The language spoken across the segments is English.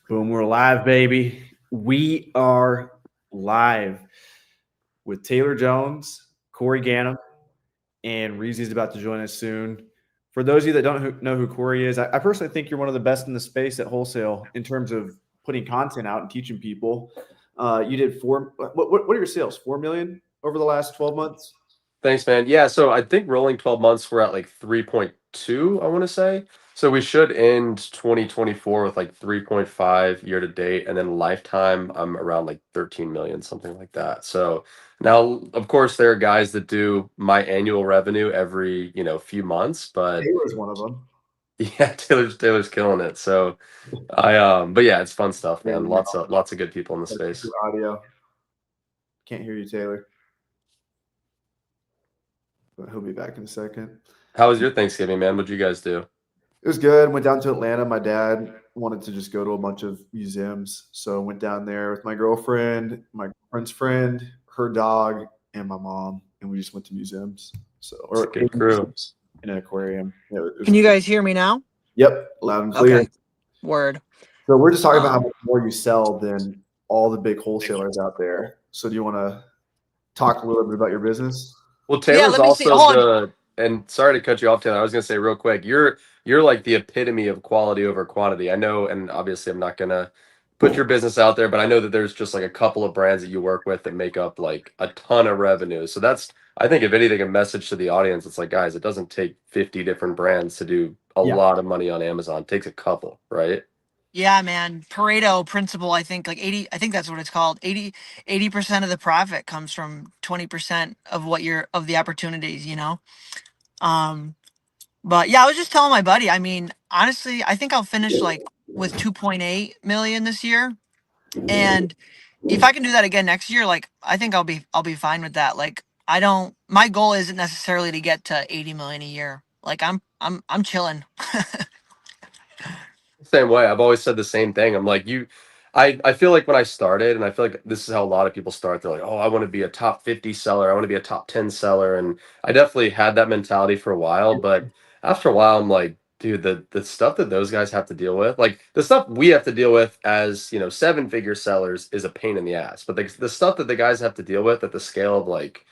Boom, we're live, baby. We are live with Taylor Jones, Corey Gannum, and Reezy's about to join us soon. For those of you that don't know who Corey is, I personally think you're one of the best in the space at wholesale in terms of putting content out and teaching people. You did what are your sales? 4 million over the last 12 months? Thanks, man. Yeah, so I think rolling 12 months, we're at like 3.2, I want to say. So we should end 2024 with like 3.5 year to date, and then lifetime, I'm around like 13 million, something like that. So now, of course, there are guys that do my annual revenue every, few months, but Taylor's one of them. yeah, Taylor's killing it. So but yeah, it's fun stuff, man. Lots of good people in the space. Audio. Can't hear you, Taylor. But he'll be back in a second. How was your Thanksgiving, man? What'd you guys do? It was good. Went down to Atlanta. My dad wanted to just go to a bunch of museums. So went down there with my girlfriend, my girlfriend's friend, her dog, and my mom. And we just went to museums. So It's a good crew. in an aquarium. Yeah, Can you guys hear me now? Yep, loud and clear. Okay. Word. So we're just talking about how much more you sell than all the big wholesalers out there. So do you want to talk a little bit about your business? Well, Taylor's also and sorry to cut you off, Taylor. I was gonna say real quick, you're like the epitome of quality over quantity. I know, and obviously I'm not gonna put your business out there, but I know that there's just like a couple of brands that you work with that make up like a ton of revenue. So that's, I think, if anything, a message to the audience. It's like, guys, it doesn't take 50 different brands to do a lot of money on Amazon. It takes a couple, right? Yeah, man. Pareto principle, I think like 80, I think that's what it's called. 80% of the profit comes from 20% of of the opportunities, But yeah, I was just telling my buddy, I mean, honestly, I think I'll finish like with 2.8 million this year. And if I can do that again next year, like I think I'll be fine with that. Like my goal isn't necessarily to get to 80 million a year. Like I'm chilling. Same way. I've always said the same thing. I'm like, I feel like when I started, and I feel like this is how a lot of people start, they're like, oh, I want to be a top 50 seller. I want to be a top 10 seller. And I definitely had that mentality for a while. But after a while, I'm like, dude, the stuff that those guys have to deal with, like the stuff we have to deal with as, 7-figure sellers is a pain in the ass. But the stuff that the guys have to deal with at the scale of like,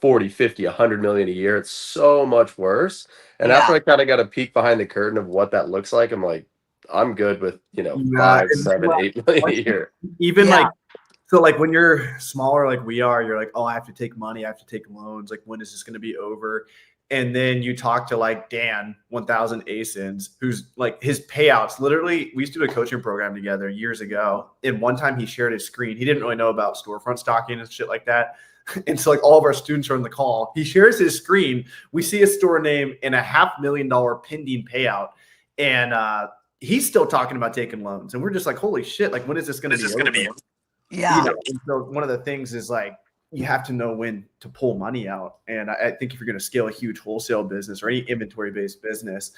40, 50, 100 million a year, it's so much worse. And after I kind of got a peek behind the curtain of what that looks like, I'm like, I'm good with, 5, 7, 8 million a year. Even like when you're smaller like we are, you're like, oh, I have to take money, I have to take loans. Like, when is this going to be over? And then you talk to like Dan 1000 ASINs, who's like his payouts. Literally, we used to do a coaching program together years ago. And one time he shared his screen. He didn't really know about storefront stocking and shit like that. And so like all of our students are on the call. He shares his screen. We see a store name and a $500,000 pending payout. And he's still talking about taking loans. And we're just like, holy shit, like when is this going to be? Yeah. And so one of the things is like, you have to know when to pull money out. And I think if you're going to scale a huge wholesale business or any inventory based business,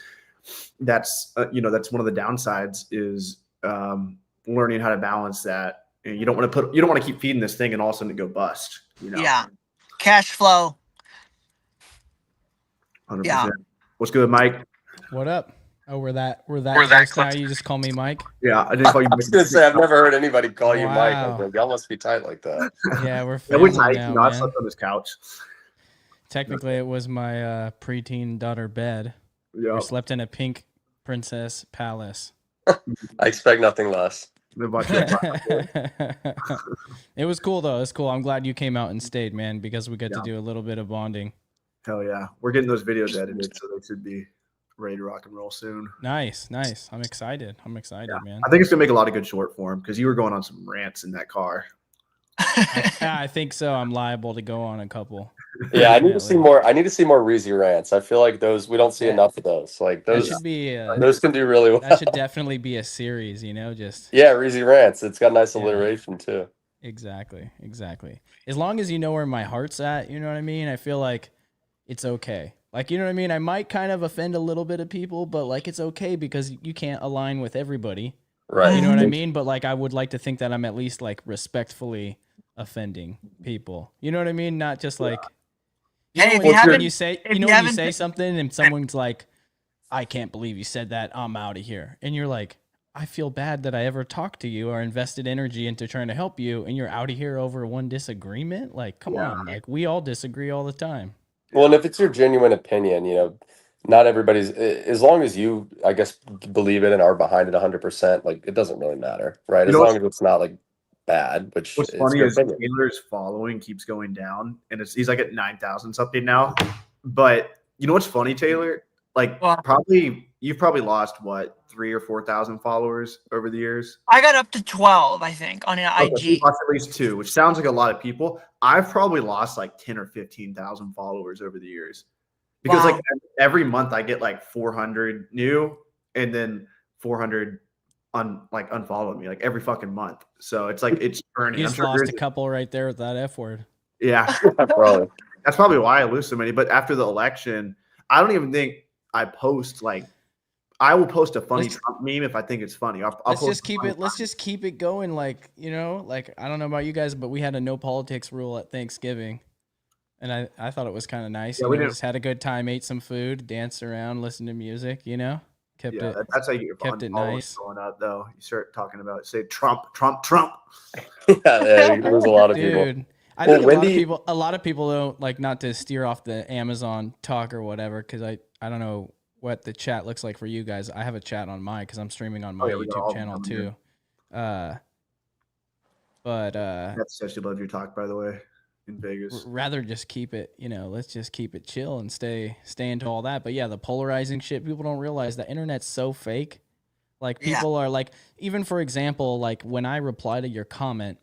that's, that's one of the downsides is learning how to balance that. And you don't want to keep feeding this thing and all of a sudden it go bust, Yeah. Cash flow. 100%. Yeah. What's good, Mike? What up? Oh, we're that close now. You just call me Mike? Yeah, I didn't call you Mike. I was gonna say, I've never heard anybody call you Mike. I was like, y'all must be tight like that. Yeah, we're tight. Now, I slept on this couch. Technically, it was my preteen daughter bed. Yeah, we slept in a pink princess palace. I expect nothing less. It was cool though. It's cool. I'm glad you came out and stayed, man, because we get to do a little bit of bonding. Hell yeah, we're getting those videos edited, so they should be ready to rock and roll soon. Nice. I'm excited, man. I think it's gonna make a lot of good short form because you were going on some rants in that car. I think so. I'm liable to go on a couple. Yeah, I need to see more. I need to see more Reezy rants. I feel like we don't see enough of those. Like those should be those can do really well. That should definitely be a series, just Reezy rants. It's got nice alliteration too. Exactly. As long as you know where my heart's at, you know what I mean? I feel like it's okay. Like, you know what I mean? I might kind of offend a little bit of people, but like it's okay because you can't align with everybody. Right. You know what I mean? But like I would like to think that I'm at least like respectfully offending people. You know what I mean? Not just like when you say something and someone's like, I can't believe you said that, I'm out of here. And you're like, I feel bad that I ever talked to you or invested energy into trying to help you, and you're out of here over one disagreement. Like, come on, like we all disagree all the time. Well, and if it's your genuine opinion, not everybody's, as long as you, I guess, believe it and are behind it 100%, like it doesn't really matter, right? You As know long as it's not like bad, which What's is funny your is opinion. Taylor's following keeps going down, and he's like at 9,000 something now. But you know what's funny, Taylor? Like Well, you've probably lost what 3,000 or 4,000 followers over the years. I got up to 12, I think, on an Okay, so IG. you've lost at least 2, which sounds like a lot of people. I've probably lost like 10 or 15,000 followers over the years because Wow. like every month I get like 400 new, and then 400 unfollowed me like every fucking month. So it's like it's burning. You I'm just sure lost yours a couple right there with that F word. yeah. Probably. That's probably why I lose so many. But after the election, I don't even think I post I will post a funny Trump meme if I think it's funny. Let's just keep it going. Like, like I don't know about you guys, but we had a no politics rule at Thanksgiving. And I thought it was kind of nice. Yeah, We just had a good time, ate some food, danced around, listened to music, kept it. That's how you get kept it nice. Going up though. You start talking about say Trump. Yeah, there's a lot of people. Dude, I think a lot of people don't like, not to steer off the Amazon talk or whatever, because I don't know what the chat looks like for you guys. I have a chat on mine because I'm streaming on my YouTube channel too. That's such a love your talk, by the way, in Vegas. Rather just keep it, let's just keep it chill and stay into all that. But yeah, the polarizing shit, people don't realize the internet's so fake. Like people are like, even for example, like when I reply to your comment,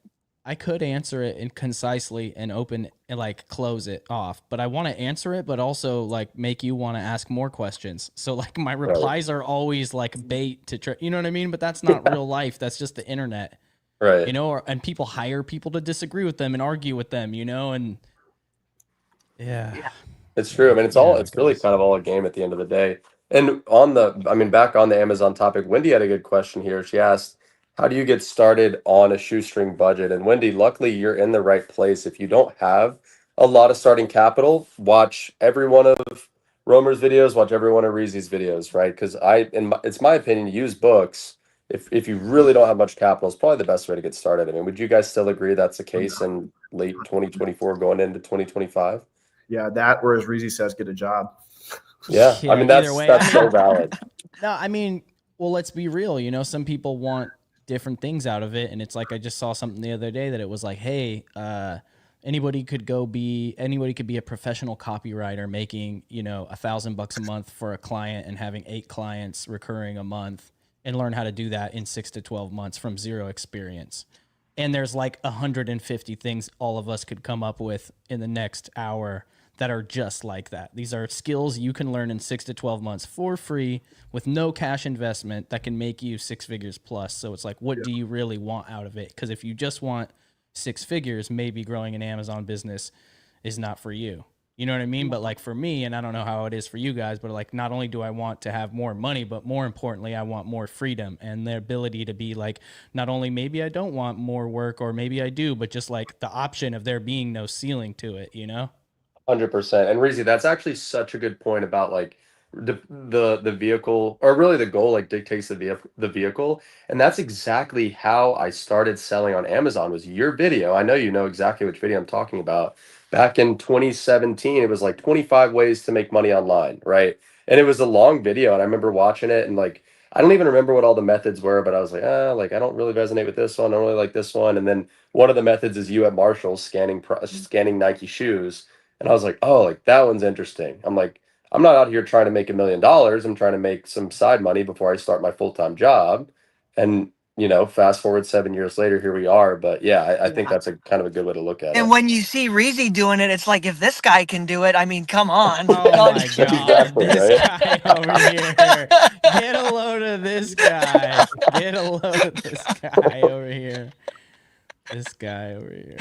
I could answer it in concisely and open and like close it off, but I want to answer it, but also like make you want to ask more questions. So like my replies are always like bait to try, you know what I mean? But that's not real life. That's just the internet, right? And people hire people to disagree with them and argue with them, and yeah, it's true. I mean, it's really kind of all a game at the end of the day. And back on the Amazon topic, Wendy had a good question here. She asked, how do you get started on a shoestring budget? And Wendy, luckily you're in the right place. If you don't have a lot of starting capital, watch every one of Romer's videos, watch every one of Reezy's videos, right? Because it's my opinion, use books. If you really don't have much capital, it's probably the best way to get started. I mean, would you guys still agree that's the case in late 2024 going into 2025? Yeah, that, or as Reezy says, get a job. Yeah, I mean, that's so valid. No, I mean, well, let's be real. Some people want different things out of it, and it's like I just saw something the other day that it was like, hey, anybody could be a professional copywriter making $1,000 a month for a client and having 8 clients recurring a month, and learn how to do that in 6 to 12 months from zero experience. And there's like 150 things all of us could come up with in the next hour that are just like that. These are skills you can learn in 6 to 12 months for free with no cash investment that can make you 6 figures plus. So it's like, what do you really want out of it? Because if you just want 6 figures, maybe growing an Amazon business is not for you. You know what I mean? But like for me, and I don't know how it is for you guys, but like not only do I want to have more money, but more importantly, I want more freedom and the ability to be like, not only maybe I don't want more work or maybe I do, but just like the option of there being no ceiling to it, 100%. And Reezy, that's actually such a good point about like the vehicle, or really the goal like dictates the vehicle. And that's exactly how I started selling on Amazon, was your video. I know you know exactly which video I'm talking about. Back in 2017, it was like 25 ways to make money online, right? And it was a long video, and I remember watching it, and like I don't even remember what all the methods were, but I was like, I don't really resonate with this one. I don't really like this one. And then one of the methods is you at Marshall scanning Nike shoes. And I was like, oh, like that one's interesting. I'm like, I'm not out here trying to make $1 million. I'm trying to make some side money before I start my full-time job. And, fast forward 7 years later, here we are. But yeah, I think that's a kind of a good way to look at it. And when you see Reezy doing it, it's like, if this guy can do it, I mean, come on. Oh my God, this guy over here. Get a load of this guy. Get a load of this guy over here. This guy over here.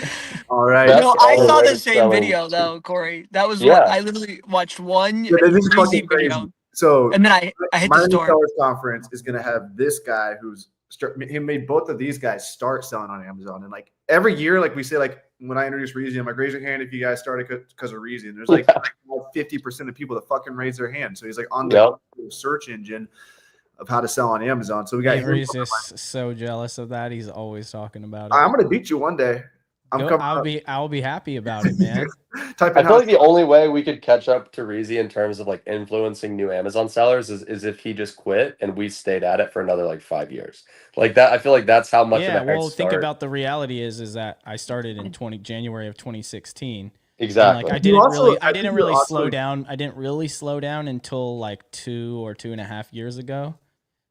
All right. I saw the same video though, Corey. That was what I literally watched one Reezy video. So, and then I hit the store. Sellers Conference is going to have this guy he made both of these guys start selling on Amazon. And like every year, like we say, like when I introduce Reezy, I'm like, raise your hand if you guys started because of Reezy. And there's like 50% of people that fucking raise their hand. So he's like on the search engine. of how to sell on Amazon. So we got. Avery's just so jealous of that. He's always talking about it. I'm gonna beat you one day. I'll be happy about it, man. Type I in feel like the only way we could catch up to Reezy in terms of like influencing new Amazon sellers is if he just quit and we stayed at it for another like 5 years. Like that, I feel like that's how much of a Yeah, head well, think start. about the reality is that I started in January of 2016. Exactly. And like I didn't really slow down. I didn't really slow down until like 2 or 2.5 years ago.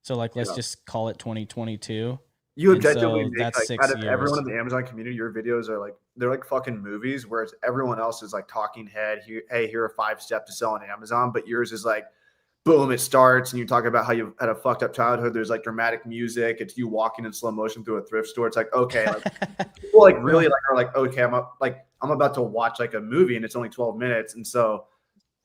So like let's just call it 2022. You And objectively so make that's like 6 out of everyone years. in the Amazon community, your videos are like they're like fucking movies, whereas everyone else is like talking head. Hey, here are 5 steps to sell on Amazon, but yours is like, boom, it starts, and you talk about how you had a fucked up childhood. There's like dramatic music. It's you walking in slow motion through a thrift store. It's like okay, like people like really like are like okay, I'm about to watch like a movie, and it's only 12 minutes, and so.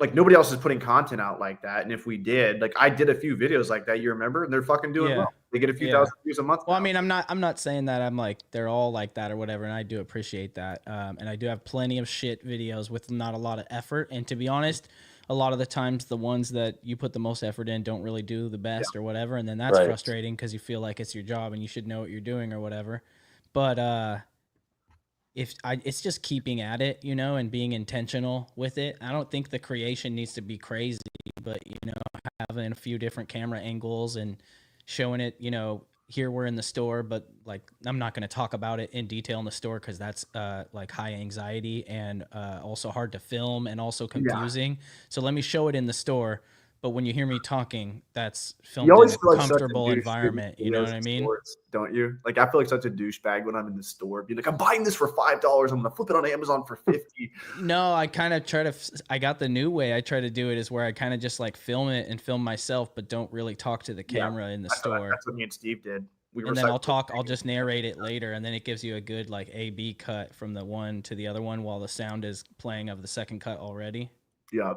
Like nobody else is putting content out like that. And if we did, like I did a few videos like that, you remember, and they're fucking doing well. They get a few thousand views a month. Well, now. I mean, I'm not saying that I'm like they're all like that or whatever, and I do appreciate that. And I do have plenty of shit videos with not a lot of effort. And to be honest, a lot of the times the ones that you put the most effort in don't really do the best or whatever, and then that's frustrating because you feel like it's your job and you should know what you're doing or whatever. But it's just keeping at it, you know, and being intentional with it. I don't think the creation needs to be crazy, but you know, having a few different camera angles and showing it, you know, here we're in the store, but like I'm not going to talk about it in detail in the store because that's like high anxiety and also hard to film and also confusing. So let me show it in the store. But when you hear me talking, that's filmed in a comfortable environment. You know what I mean? Stores, don't you? Like I feel like such a douchebag when I'm in the store, being like, "I'm buying this for $5. I'm gonna flip it on Amazon for $50." No, I kind of try to. I got the new way. I try to do it is where I kind of just like film it and film myself, but don't really talk to the camera in the store. That's what me and Steve did. And then I'll just narrate it later, and then it gives you a good like A/B cut from the one to the other one while the sound is playing of the second cut already. Yeah.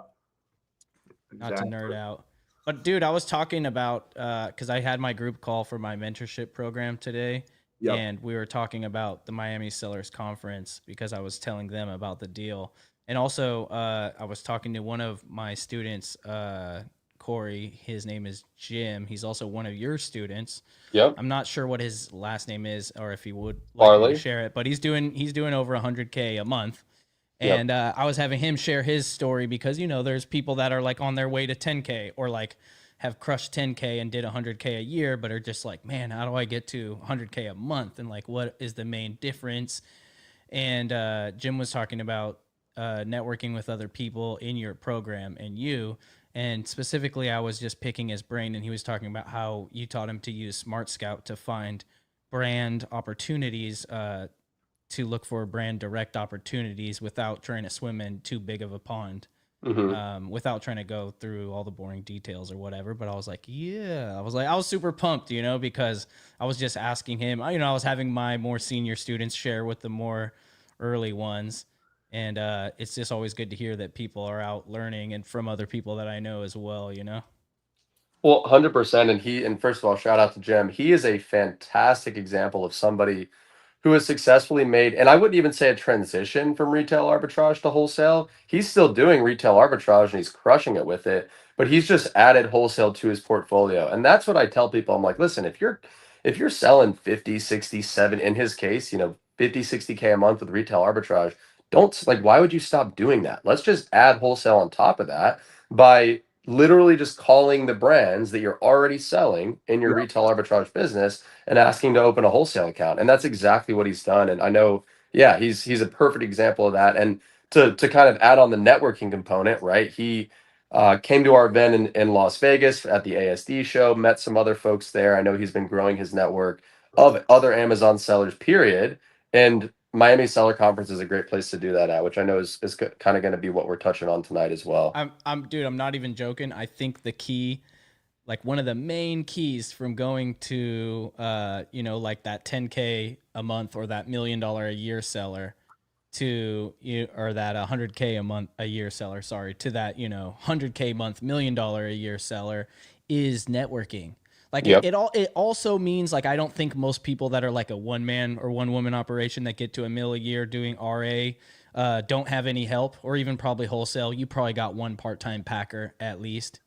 Not to nerd out. But dude, I was talking about because I had my group call for my mentorship program today, and we were talking about the Miami Sellers Conference because I was telling them about the deal. And also I was talking to one of my students, Corey. His name is Jim. He's also one of your students. Yep. I'm not sure what his last name is or if he would like me to share it, but he's doing over 100K a month. And I was having him share his story because, you know, there's people that are like on their way to 10K or like have crushed 10K and did 100K a year, but are just like, man, how do I get to 100K a month? And like, what is the main difference? And Jim was talking about networking with other people in your program and you. And specifically, I was just picking his brain, and he was talking about how you taught him to use Smart Scout to find brand opportunities to look for brand direct opportunities without trying to swim in too big of a pond, without trying to go through all the boring details or whatever. But I was like, I was super pumped, you know, because I was just asking him, you know, I was having my more senior students share with the more early ones. And it's just always good to hear that people are out learning and from other people that I know as well, you know? Well, 100%. And first of all, shout out to Jim. He is a fantastic example of somebody who has successfully made, and I wouldn't even say a transition from retail arbitrage to wholesale. He's still doing retail arbitrage and he's crushing it with it, but he's just added wholesale to his portfolio. And that's what I tell people. I'm like, listen, if you're selling 50, 60, 70, in his case, you know, 50, 60K a month with retail arbitrage, don't like, why would you stop doing that? Let's just add wholesale on top of that by literally just calling the brands that you're already selling in your retail arbitrage business and asking to open a wholesale account. And that's exactly what he's done. And I know, he's a perfect example of that. And to kind of add on the networking component, right? He came to our event in Las Vegas at the ASD show, met some other folks there. I know he's been growing his network of other Amazon sellers, period. And Miami Seller Conference is a great place to do that at, which I know is kind of going to be what we're touching on tonight as well. Dude, I'm not even joking. I think the key, like one of the main keys from going to, you know, like that 10K a month or that $1 million a year seller to you, or that 100K a year seller, sorry, to that, you know, 100K month, $1 million a year seller is networking. Like it also means like I don't think most people that are like a one man or one woman operation that get to $1 million a year doing RA don't have any help or even probably wholesale. You probably got one part-time packer at least.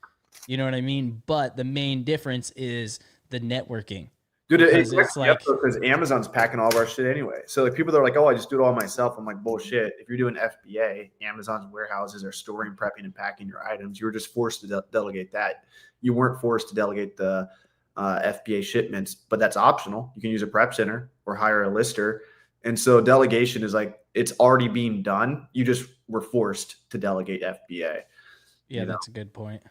You know what I mean? But the main difference is the networking. Dude, Because it's it's like, because Amazon's packing all of our shit anyway. So like people that are like, oh, I just do it all myself. I'm like, bullshit. If you're doing FBA, Amazon's warehouses are storing, prepping, and packing your items. You were just forced to delegate that. You weren't forced to delegate the FBA shipments, but that's optional. You can use a prep center or hire a lister. And so delegation is like it's already being done. You just were forced to delegate FBA. yeah, that's a good point.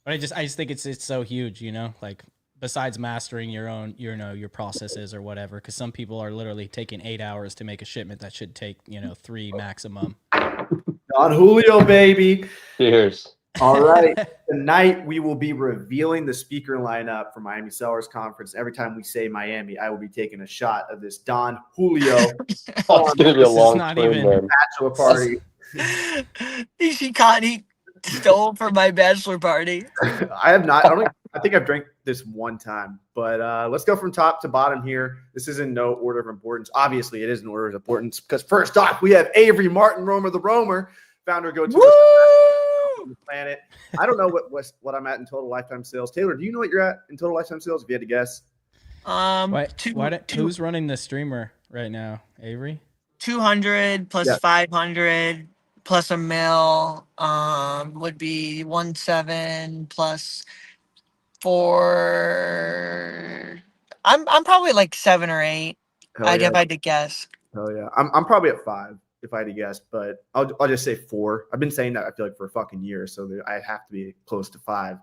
But I just think it's so huge, you know, like besides mastering your own, you know, your processes or whatever, because some people are literally taking 8 hours to make a shipment that should take, you know, 3 maximum. Don Julio, baby. Cheers. All right. Tonight we will be revealing the speaker lineup for Miami Sellers Conference. Every time we say Miami, I will be taking a shot of this Don Julio Oh, it's gonna be a This is long not swim, even- man. bachelor party. he stole from my bachelor party. I have not. I think I've drank this one time, but let's go from top to bottom here. This is in no order of importance. Obviously, it is in order of importance because first off, we have Avery Martin Romer, the Romer, founder of Go To the Planet. I don't know what I'm at in total lifetime sales. Taylor, do you know what you're at in total lifetime sales? If you had to guess, Who's running the streamer right now? Avery? 200 plus Yeah. 500 plus a mil would be 1.7 plus 4. I'm probably like 7 or 8. Hell yeah. If I had to guess. Hell yeah. I'm probably at 5 if I had to guess, but I'll just say 4. I've been saying that I feel like for a fucking year, so I have to be close to 5.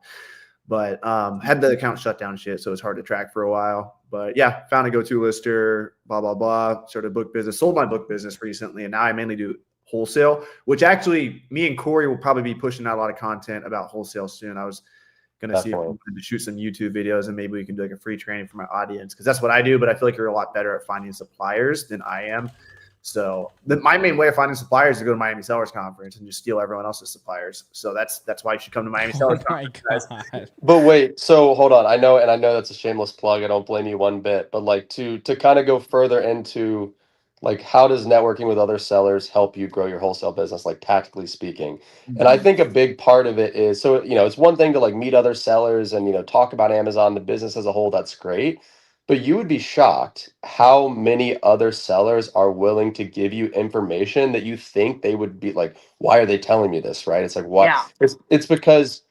But had the account shut down shit, so it's hard to track for a while. But yeah, found a go-to lister, blah blah blah. Started book business, sold my book business recently, and now I mainly do wholesale. Which actually, me and Corey will probably be pushing out a lot of content about wholesale soon. I was gonna see if we wanted to shoot some YouTube videos, and maybe we can do like a free training for my audience because that's what I do. But I feel like you're a lot better at finding suppliers than I am. So my main way of finding suppliers is to go to Miami Sellers Conference and just steal everyone else's suppliers. So that's why you should come to Miami Sellers Conference. Guys. But wait, so hold on. I know that's a shameless plug. I don't blame you one bit. But like to kind of go further into like how does networking with other sellers help you grow your wholesale business, like tactically speaking? And I think a big part of it is so it's one thing to like meet other sellers and talk about Amazon, the business as a whole. That's great. But you would be shocked how many other sellers are willing to give you information that you think they would be like, why are they telling me this? Right? It's like, what? Yeah. It's because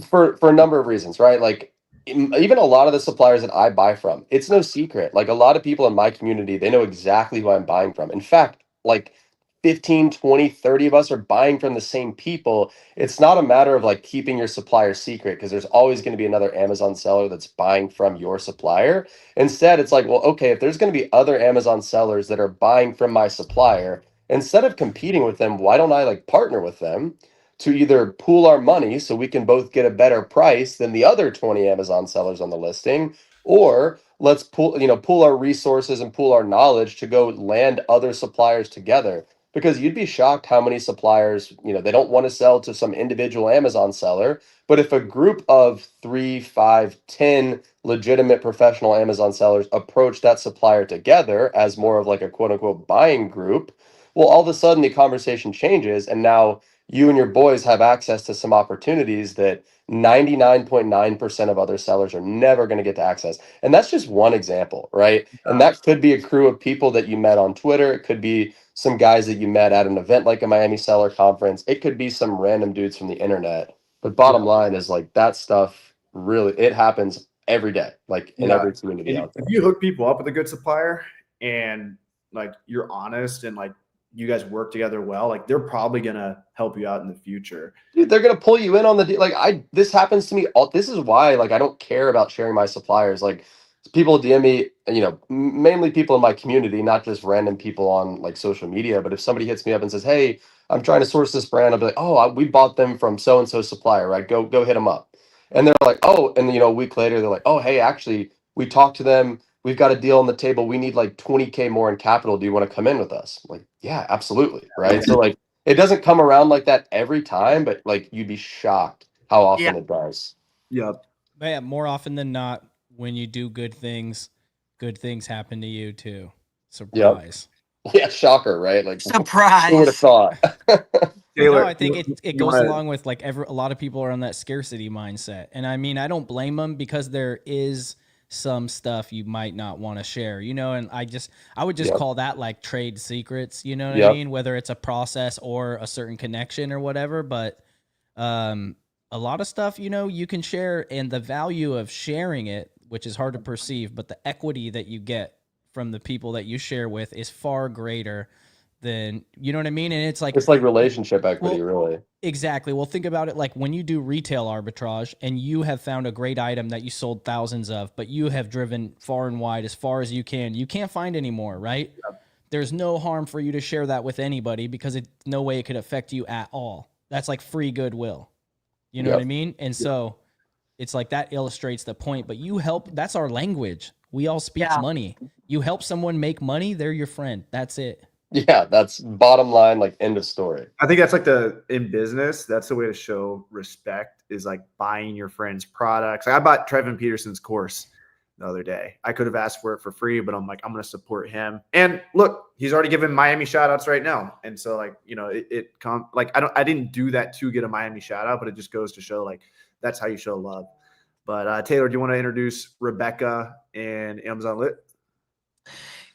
for a number of reasons, right? Like even a lot of the suppliers that I buy from, it's no secret. Like a lot of people in my community, they know exactly who I'm buying from. In fact, like 15, 20, 30 of us are buying from the same people. It's not a matter of like keeping your supplier secret because there's always going to be another Amazon seller that's buying from your supplier. Instead, it's like, well, okay, if there's going to be other Amazon sellers that are buying from my supplier, instead of competing with them, why don't I like partner with them to either pool our money so we can both get a better price than the other 20 Amazon sellers on the listing, or let's pool our resources and pool our knowledge to go land other suppliers together. Because you'd be shocked how many suppliers, they don't want to sell to some individual Amazon seller. But if a group of 3, 5, 10 legitimate professional Amazon sellers approach that supplier together as more of like a quote unquote buying group, well, all of a sudden the conversation changes. And now you and your boys have access to some opportunities that 99.9% of other sellers are never going to get to access. And that's just one example, right? And that could be a crew of people that you met on Twitter. It could be some guys that you met at an event like a Miami Seller Conference. It could be some random dudes from the internet. But bottom line is like that stuff really, it happens every day, like in every community out there. If you hook people up with a good supplier and like you're honest and like you guys work together well, like they're probably gonna help you out in the future. Dude, they're gonna pull you in on the deal. Like this happens to me all. This is why like I don't care about sharing my suppliers. Like people DM me, mainly people in my community, not just random people on like social media. But if somebody hits me up and says, "Hey, I'm trying to source this brand," I'll be like, "Oh, we bought them from so and so supplier, right? Go hit them up." And they're like, "Oh," and a week later they're like, "Oh, hey, actually, we talked to them. We've got a deal on the table. We need like 20K more in capital. Do you want to come in with us?" I'm like, yeah, absolutely. Right. So like, it doesn't come around like that every time, but like, you'd be shocked how often it does. Yep. But yeah, more often than not, when you do good things happen to you too. Surprise. Yeah. Shocker. Right. Like Surprise. who would have thought? Taylor, No, I think it you goes wanna- along with like a lot of people are on that scarcity mindset. And I mean, I don't blame them because there is some stuff you might not want to share, you know, and I would just Yep. call that like trade secrets, you know what I Yep. mean? Whether it's a process or a certain connection or whatever, but a lot of stuff, you know, you can share, and the value of sharing it, which is hard to perceive, but the equity that you get from the people that you share with is far greater than, you know what I mean? And it's It's like relationship equity, really. exactly. Well, think about it like when you do retail arbitrage and you have found a great item that you sold thousands of, but you have driven far and wide as far as you can't find anymore, right? Yep. There's no harm for you to share that with anybody because no way it could affect you at all. That's like free goodwill. You know Yep. what I mean? And so it's like that illustrates the point, but you help, that's our language. We all speak Yeah. money. You help someone make money, they're your friend. That's it. Yeah, that's bottom line, like end of story. I think that's like in business, that's the way to show respect is like buying your friend's products. Like I bought Trevin Peterson's course the other day. I could have asked for it for free, but I'm like, I'm going to support him. And look, he's already giving Miami shout outs right now. And so like, you know, I didn't do that to get a Miami shout out, but it just goes to show like, that's how you show love. But Taylor, do you want to introduce Rebecca and Amazon Lit?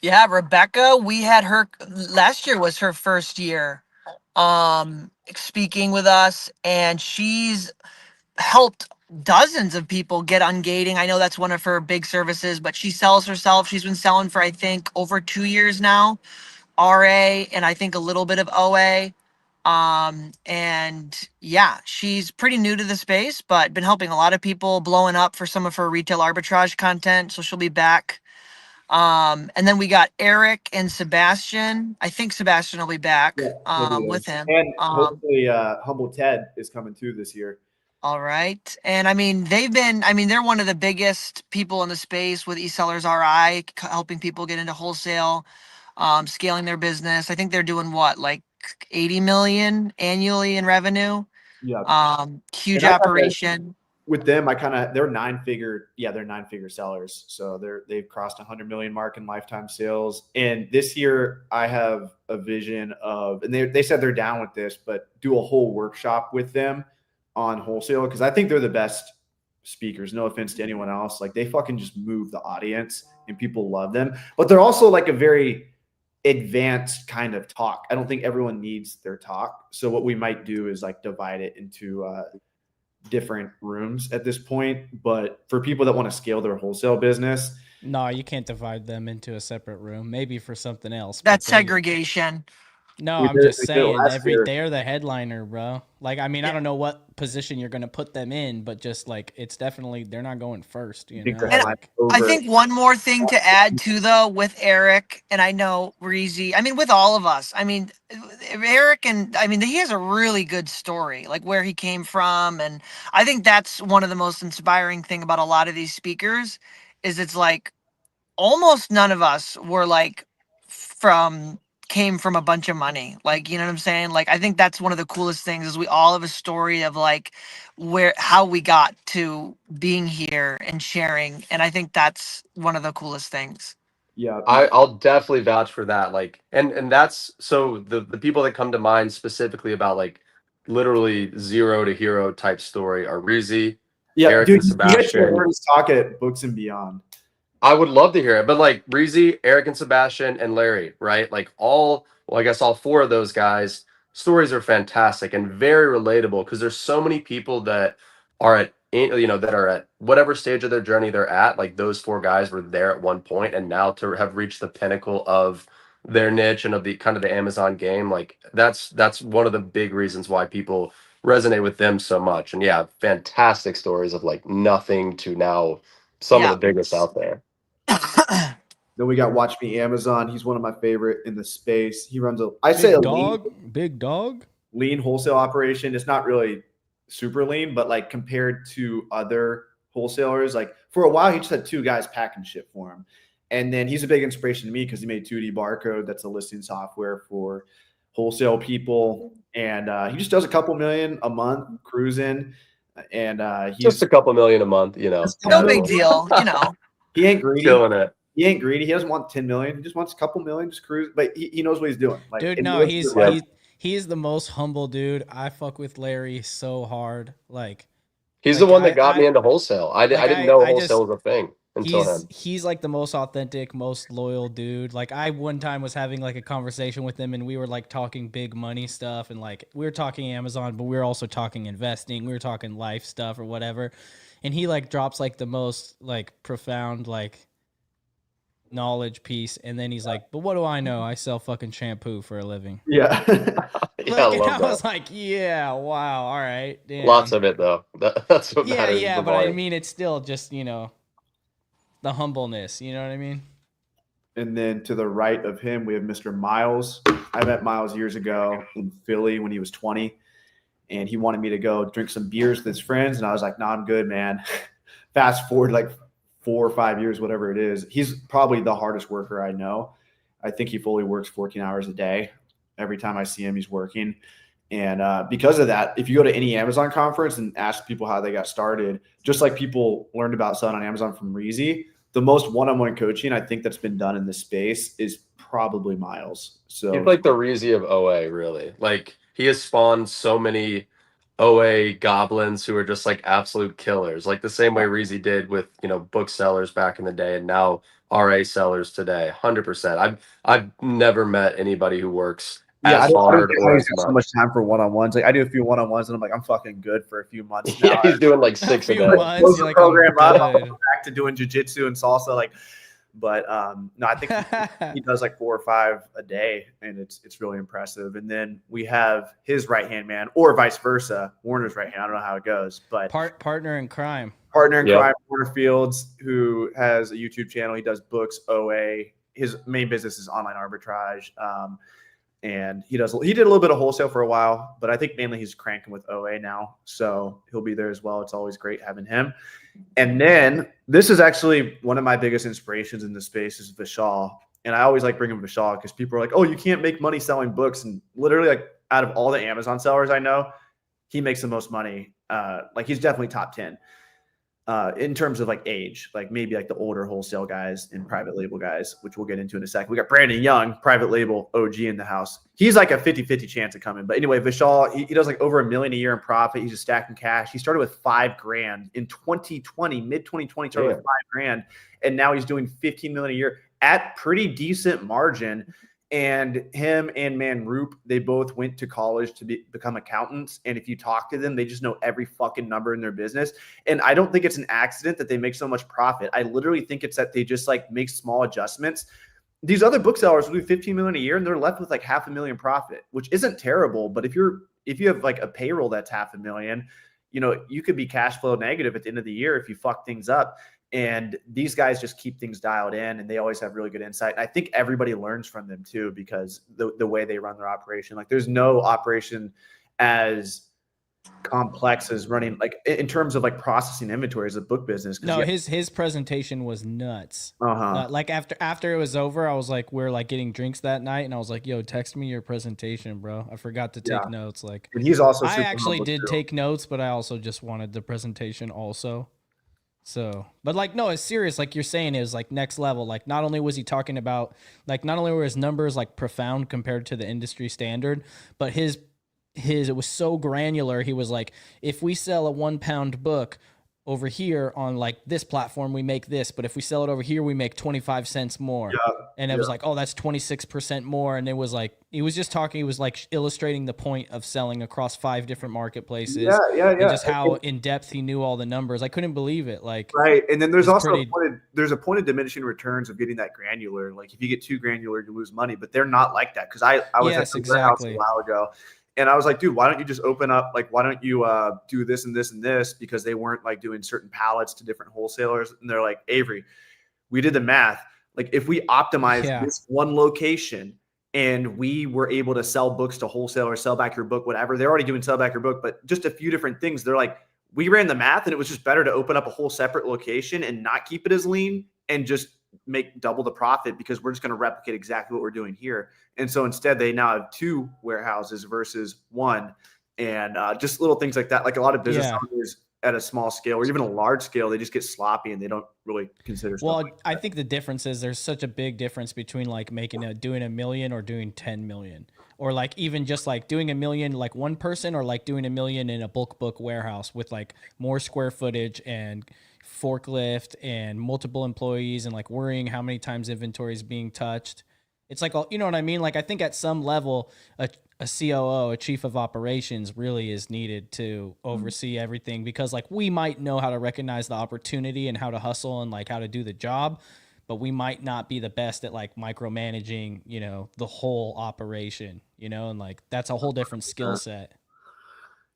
Yeah, Rebecca, we had her last year was her first year speaking with us, and she's helped dozens of people get ungating. I know that's one of her big services, but she sells herself. She's been selling for I think over 2 years now, RA, and I think a little bit of OA. And yeah, she's pretty new to the space, but been helping a lot of people, blowing up for some of her retail arbitrage content. So she'll be back. And then we got Eric and Sebastian. I think Sebastian will be back with him. And hopefully Humble Ted is coming too this year. All right. And I mean, they're one of the biggest people in the space with eSellers RI, helping people get into wholesale, scaling their business. I think they're doing what, like 80 million annually in revenue. Yeah. Huge operation. With them, they're nine-figure sellers. So they've crossed 100 million mark in lifetime sales. And this year I have a vision of, and they said they're down with this, but do a whole workshop with them on wholesale. Cause I think they're the best speakers. No offense to anyone else. Like they fucking just move the audience and people love them, but they're also like a very advanced kind of talk. I don't think everyone needs their talk. So what we might do is like divide it into, different rooms at this point, but for people that want to scale their wholesale business, no, you can't divide them into a separate room. Maybe for something else. That's segregation. No, I'm just saying they're the headliner, bro. Like, I mean, I don't know what position you're going to put them in, but just like, it's definitely, they're not going first. You know? I think one more thing to add too, though, with Eric, and I know Reezy, I mean, with all of us, I mean, Eric, and I mean, he has a really good story, like where he came from. And I think that's one of the most inspiring thing about a lot of these speakers is it's like almost none of us were like came from a bunch of money. Like, you know what I'm saying? Like, I think that's one of the coolest things is we all have a story of like how we got to being here and sharing. And I think that's one of the coolest things. Yeah. I'll definitely vouch for that. Like, and that's, so the people that come to mind specifically about like literally zero to hero type story are Reezy, Eric, and Sebastian. You guys talk at Books and Beyond. I would love to hear it, but like Reezy, Eric and Sebastian, and Larry, right? Like I guess all four of those guys, stories are fantastic and very relatable because there's so many people that are that are at whatever stage of their journey they're at. Like those four guys were there at one point, and now to have reached the pinnacle of their niche and of the kind of the Amazon game, like that's one of the big reasons why people resonate with them so much. And yeah, fantastic stories of like nothing to now some of the biggest out there. Then we got Watch Me Amazon. He's one of my favorite in the space. He runs big dog lean wholesale operation. It's not really super lean, but like compared to other wholesalers, like for a while he just had two guys packing shit for him. And then he's a big inspiration to me because he made 2D Barcode. That's a listing software for wholesale people. And he just does a couple million a month cruising. And he's just a couple million a month, you know. No big deal, you know. He ain't greedy. Killing it. He ain't greedy. He doesn't want 10 million. He just wants a couple million, just cruise. But he knows what he's doing. Like, dude, no, he is the most humble dude. I fuck with Larry so hard. Like He's the like one that got me I into wholesale. I like didn't know I just wholesale was a thing until him. he's like the most authentic, most loyal dude. Like I one time was having like a conversation with him and we were like talking big money stuff and like we were talking Amazon, but we were also talking investing. We were talking life stuff or whatever. And he like drops like the most like profound like knowledge piece and then he's like, "But what do I know? I sell fucking shampoo for a living." Yeah. Yeah, I Like, and love I that. was like, "Yeah, wow, all right, damn." Lots of it though. That's what Yeah, matters. yeah, the but I volume. mean, it's still just the humbleness. You know what I mean? And then to the right of him, we have Mr. Miles. I met Miles years ago in Philly when he was 20, and he wanted me to go drink some beers with his friends. And I was like, "No, I'm good, man." Fast forward like 4 or 5 years, whatever it is. He's probably the hardest worker I know. I think he fully works 14 hours a day. Every time I see him, he's working. And because of that, if you go to any Amazon conference and ask people how they got started, just like people learned about selling on Amazon from Reezy, the most one-on-one coaching I think that's been done in this space is probably Miles. So He's like the Reezy of OA, really. Like he has spawned so many OA goblins who are just like absolute killers. Like the same way Reezy did with, booksellers back in the day and now RA sellers today. 100%. I've never met anybody who works yeah, I as don't, I don't hard get or how as he's got so much. much time for one-on-ones. Like I do a few one-on-ones and I'm like, I'm fucking good for a few months now. Yeah, he's doing like A 6 a few day. months, Close you're the like, "I'm program up, I'll good." go back to doing jujitsu and salsa. But no, I think he does like 4 or 5 a day, and it's really impressive. And then we have his right hand man, or vice versa, Warner's right hand. I don't know how it goes, but Partner in crime. partner in Yep. crime, Warner Fields, who has a YouTube channel. He does books, OA. His main business is online arbitrage. And he did a little bit of wholesale for a while, but I think mainly he's cranking with OA now. So he'll be there as well. It's always great having him. And then this is actually one of my biggest inspirations in the space is Vishal. And I always like bringing Vishal because people are like, "Oh, you can't make money selling books." And literally, like out of all the Amazon sellers I know, he makes the most money. Like he's definitely top 10 in terms of like age, like maybe like the older wholesale guys and private label guys, which we'll get into in a second. We got Brandon Young, private label OG in the house. He's like a 50-50 chance of coming. But anyway, Vishal, he does like over $1 million a year in profit. He's just stacking cash. He started with $5,000 in 2020, mid 2020, started with $5,000. And now he's doing 15 million a year at pretty decent margin. And him and Manroop, they both went to college to become accountants. And if you talk to them, they just know every fucking number in their business. And I don't think it's an accident that they make so much profit. I literally think it's that they just like make small adjustments. These other booksellers will do 15 million a year and they're left with like $500,000 profit, which isn't terrible. But if you have like a payroll that's $500,000, you could be cash flow negative at the end of the year if you fuck things up. And these guys just keep things dialed in and they always have really good insight. And I think everybody learns from them too, because the way they run their operation, like there's no operation as complex as running, like in terms of like processing inventory as a book business. No, his presentation was nuts. Uh-huh. Like after it was over, I was like, we're like getting drinks that night, and I was like, "Yo, text me your presentation, bro. I forgot to take notes." Like, and he's also I super actually humble did too. take notes, but I also just wanted the presentation also. So, but like, no, it's serious. Like you're saying, it was like next level. Like not only was he talking about, like not only were his numbers like profound compared to the industry standard, but his it was so granular. He was like, if we sell a 1 pound book over here on like this platform, we make this, but if we sell it over here, we make 25 cents more. Yeah, and it was like, oh, that's 26% more. And it was like, he was just talking, he was like illustrating the point of selling across 5 different marketplaces. Yeah. And just how in depth he knew all the numbers. I couldn't believe it. Like, right. And then there's it's also pretty- a point of diminishing returns of getting that granular. Like if you get too granular, you lose money, but they're not like that. Cause I was Yes, at the warehouse exactly. a while ago. And I was like, dude, why don't you just open up? Like, why don't you do this and this and this? Because they weren't like doing certain pallets to different wholesalers. And they're like, Avery, we did the math. Like if we optimize this one location and we were able to sell books to wholesalers, sell back your book, whatever, they're already doing sell back your book, but just a few different things. They're like, we ran the math and it was just better to open up a whole separate location and not keep it as lean and just make double the profit because we're just going to replicate exactly what we're doing here. And so instead they now have 2 warehouses versus 1. And just little things like that. Like a lot of business owners at a small scale or even a large scale, they just get sloppy and they don't really consider stuff. Well, like I that. think the difference is there's such a big difference between like doing 1 million or doing 10 million, or like even just like doing 1 million like one person, or like doing 1 million in a bulk book warehouse with like more square footage and forklift and multiple employees and like worrying how many times inventory is being touched. It's like, you know what I mean? Like I think at some level, a COO, a chief of operations, really is needed to oversee everything, because like we might know how to recognize the opportunity and how to hustle and like how to do the job, but we might not be the best at like micromanaging, you know, the whole operation, you know, and like that's a whole different skill set.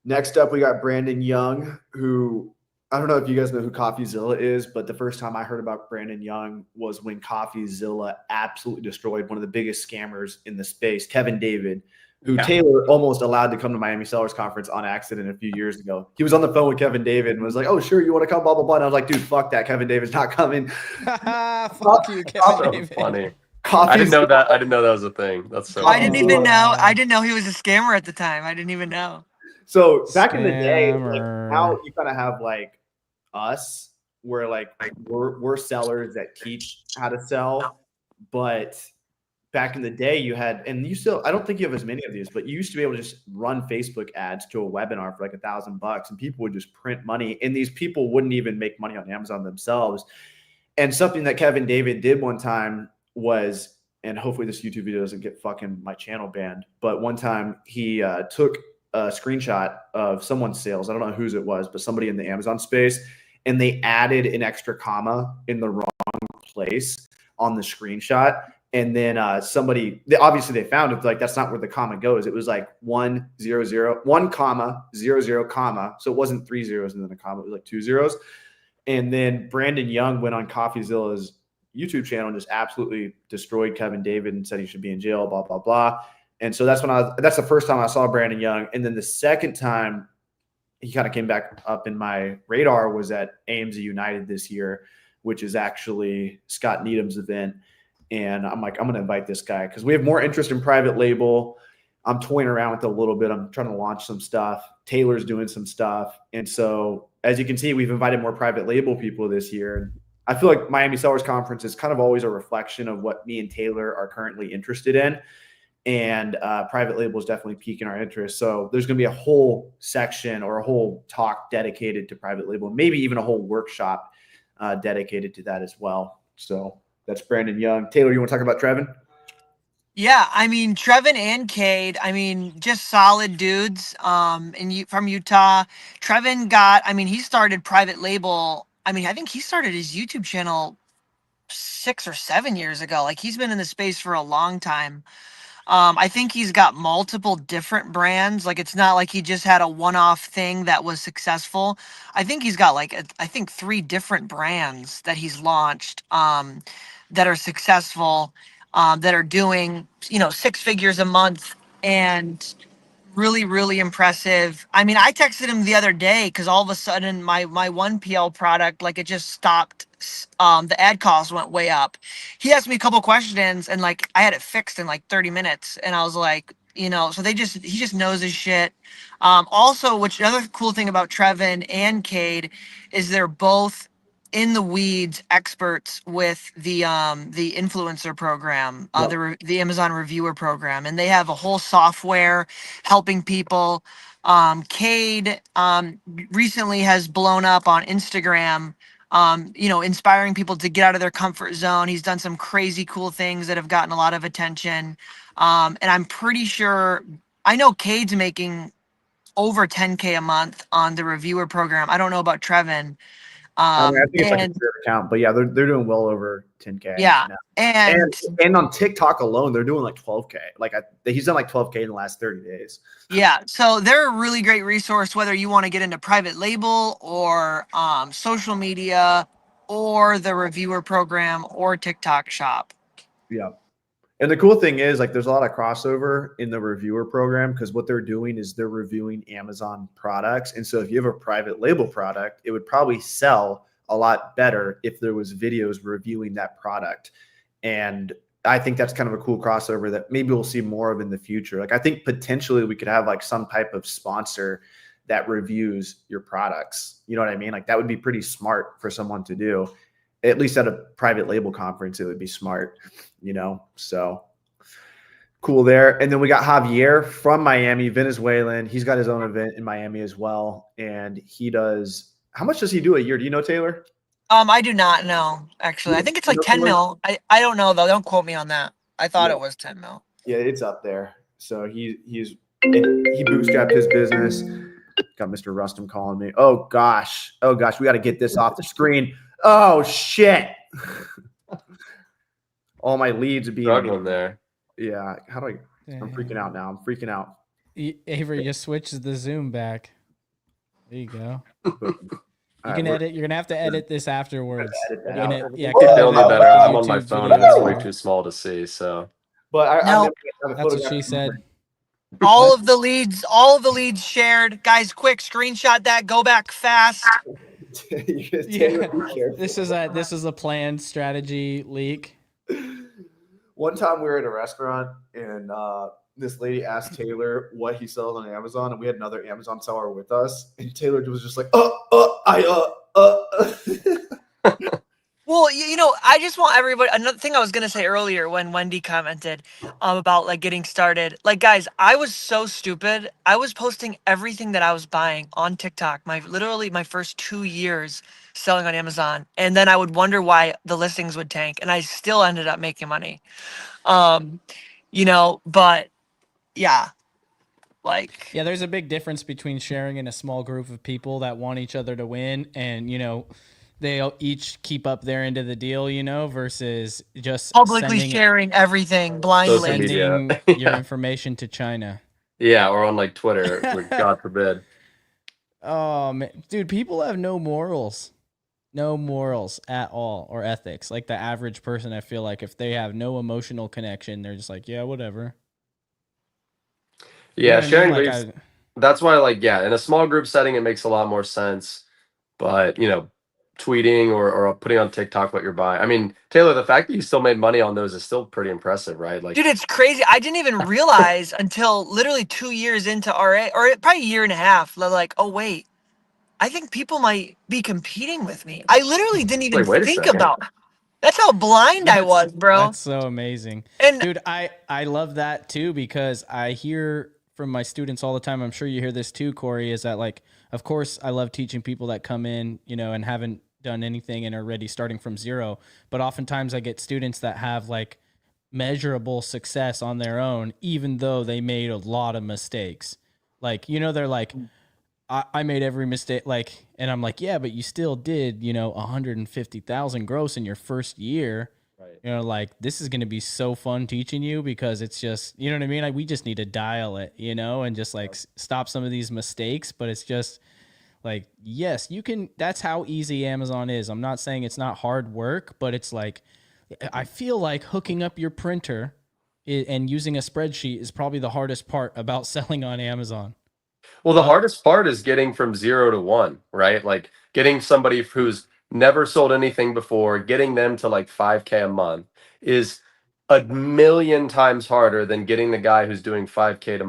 Next up, we got Brandon Young, who I don't know if you guys know who CoffeeZilla is, but the first time I heard about Brandon Young was when CoffeeZilla absolutely destroyed one of the biggest scammers in the space, Kevin David, who Taylor almost allowed to come to Miami Sellers Conference on accident a few years ago. He was on the phone with Kevin David and was like, "Oh, sure, you want to come, blah, blah, blah." And I was like, "Dude, fuck that. Kevin David's not coming." Fuck you, Kevin So David. funny. Coffee I didn't know that. I didn't know that was a thing. That's so. I didn't even know. Oh. I didn't know he was a scammer at the time. I didn't even know. So back in the day, like, Scammer. now you kind of have like us, where like we're sellers that teach how to sell, but back in the day you had, and you still, I don't think you have as many of these, but you used to be able to just run Facebook ads to a webinar for like $1,000 and people would just print money, and these people wouldn't even make money on Amazon themselves. And something that Kevin David did one time was, and hopefully this YouTube video doesn't get fucking my channel banned, but one time he took a screenshot of someone's sales. I don't know whose it was, but somebody in the Amazon space, and they added an extra comma in the wrong place on the screenshot. And then somebody, obviously they found it, like that's not where the comma goes. It was like 1 comma 0 comma. So it wasn't 3 zeros and then a comma, it was like 2 zeros. And then Brandon Young went on CoffeeZilla's YouTube channel and just absolutely destroyed Kevin David and said he should be in jail, blah, blah, blah. And so that's the first time I saw Brandon Young. And then the second time he kind of came back up in my radar was at AMZ United this year, which is actually Scott Needham's event. And I'm like, I'm going to invite this guy because we have more interest in private label. I'm toying around with it a little bit. I'm trying to launch some stuff. Taylor's doing some stuff. And so as you can see, we've invited more private label people this year. And I feel like Miami Sellers Conference is kind of always a reflection of what me and Taylor are currently interested in. And private label is definitely piquing our interest. So there's going to be a whole section or a whole talk dedicated to private label, maybe even a whole workshop dedicated to that as well. So that's Brandon Young. Taylor, you want to talk about Trevin? Yeah, I mean Trevin and Cade, I mean just solid dudes. From Utah. Trevin he started private label. I mean, I think he started his YouTube channel 6 or 7 years ago. Like he's been in the space for a long time. I think he's got multiple different brands. Like it's not like he just had a one-off thing that was successful. I think he's got like I think 3 different brands that he's launched that are successful, that are doing 6 figures a month, and really, really impressive. I mean, I texted him the other day because all of a sudden my 1PL product, like it just stopped. The ad cost went way up. He asked me a couple questions and like I had it fixed in like 30 minutes. And I was like, so he just knows his shit. Also, which another cool thing about Trevin and Cade is they're both in the weeds experts with the influencer program, the Amazon reviewer program, and they have a whole software helping people. Cade recently has blown up on Instagram, inspiring people to get out of their comfort zone. He's done some crazy cool things that have gotten a lot of attention. And I'm pretty sure, I know Cade's making over 10K a month on the reviewer program. I don't know about Trevin. I think it's like a career account, but yeah, they're doing well over 10K. Yeah, now. and on TikTok alone, they're doing like 12K. Like he's done like 12K in the last 30 days. Yeah, so they're a really great resource whether you want to get into private label or social media or the reviewer program or TikTok shop. Yeah. And the cool thing is, like, there's a lot of crossover in the reviewer program because what they're doing is they're reviewing Amazon products. And so if you have a private label product, it would probably sell a lot better if there was videos reviewing that product. And I think that's kind of a cool crossover that maybe we'll see more of in the future. Like, I think potentially we could have like some type of sponsor that reviews your products. You know what I mean? Like that would be pretty smart for someone to do. At least at a private label conference, it would be smart, so cool there. And then we got Javier from Miami, Venezuelan. He's got his own event in Miami as well. And he does, how much does he do a year? Do you know, Taylor? I do not know, actually. I think it's like 10 mil. I don't know though. Don't quote me on that. I thought it was 10 mil. Yeah, it's up there. So he bootstrapped his business. Got Mr. Rustum calling me. Oh gosh, we got to get this off the screen. Oh shit! All my leads are being struggling there. Yeah, how do I? I'm freaking out now. I'm freaking out. Avery just switches the Zoom back. There you go. You All can right, edit. You're gonna have to edit this afterwards. edit that You're out. gonna- yeah, Keep cut feeling out me better. the I'm on my YouTube phone video and it's way or- too small to see. So But No. That's what she said. All of the leads shared. Guys, quick, screenshot that. Go back fast. Yeah. This is a planned strategy leak. One time we were at a restaurant and this lady asked Taylor what he sells on Amazon, and we had another Amazon seller with us, and Taylor was just like, Well, I just want everybody. Another thing I was gonna say earlier when Wendy commented about like getting started. Like, guys, I was so stupid. I was posting everything that I was buying on TikTok. Literally my first 2 years selling on Amazon, and then I would wonder why the listings would tank, and I still ended up making money. But yeah, like Yeah, there's a big difference between sharing in a small group of people that want each other to win, and they'll each keep up their end of the deal, versus just publicly sharing everything blindly. Social media. sending your Yeah. information to China. Yeah, or on like Twitter, like, God forbid. Oh man, dude, people have no morals at all, or ethics. Like the average person, I feel like if they have no emotional connection, they're just like, yeah, whatever. You know Yeah, what I mean? sharing Like, leads. That's why, like, yeah, in a small group setting, it makes a lot more sense. But tweeting or putting on TikTok what you're buying. I mean, Taylor, the fact that you still made money on those is still pretty impressive, right? Like, Dude, it's crazy. I didn't even realize until literally 2 years into RA, or probably a year and a half. Like, oh wait, I think people might be competing with me. I literally didn't even Like, wait a think second. about. That's how blind I was, bro. That's so amazing. And Dude, I love that too, because I hear from my students all the time. I'm sure you hear this too, Corey, is that, like, of course I love teaching people that come in, and haven't done anything and are already starting from zero. But oftentimes I get students that have like measurable success on their own, even though they made a lot of mistakes. Like, they're like, I made every mistake, like, and I'm like, yeah, but you still did, 150,000 gross in your first year. Right. Like, this is going to be so fun teaching you, because it's just, you know what I mean? Like, we just need to dial it, and just like stop some of these mistakes. But it's just like, yes, you can. That's how easy Amazon is. I'm not saying it's not hard work, but it's like, I feel like hooking up your printer and using a spreadsheet is probably the hardest part about selling on Amazon. Well, the hardest part is getting from 0 to 1, right? Like getting somebody who's never sold anything before, getting them to like 5K a month is a million times harder than getting the guy who's doing 5K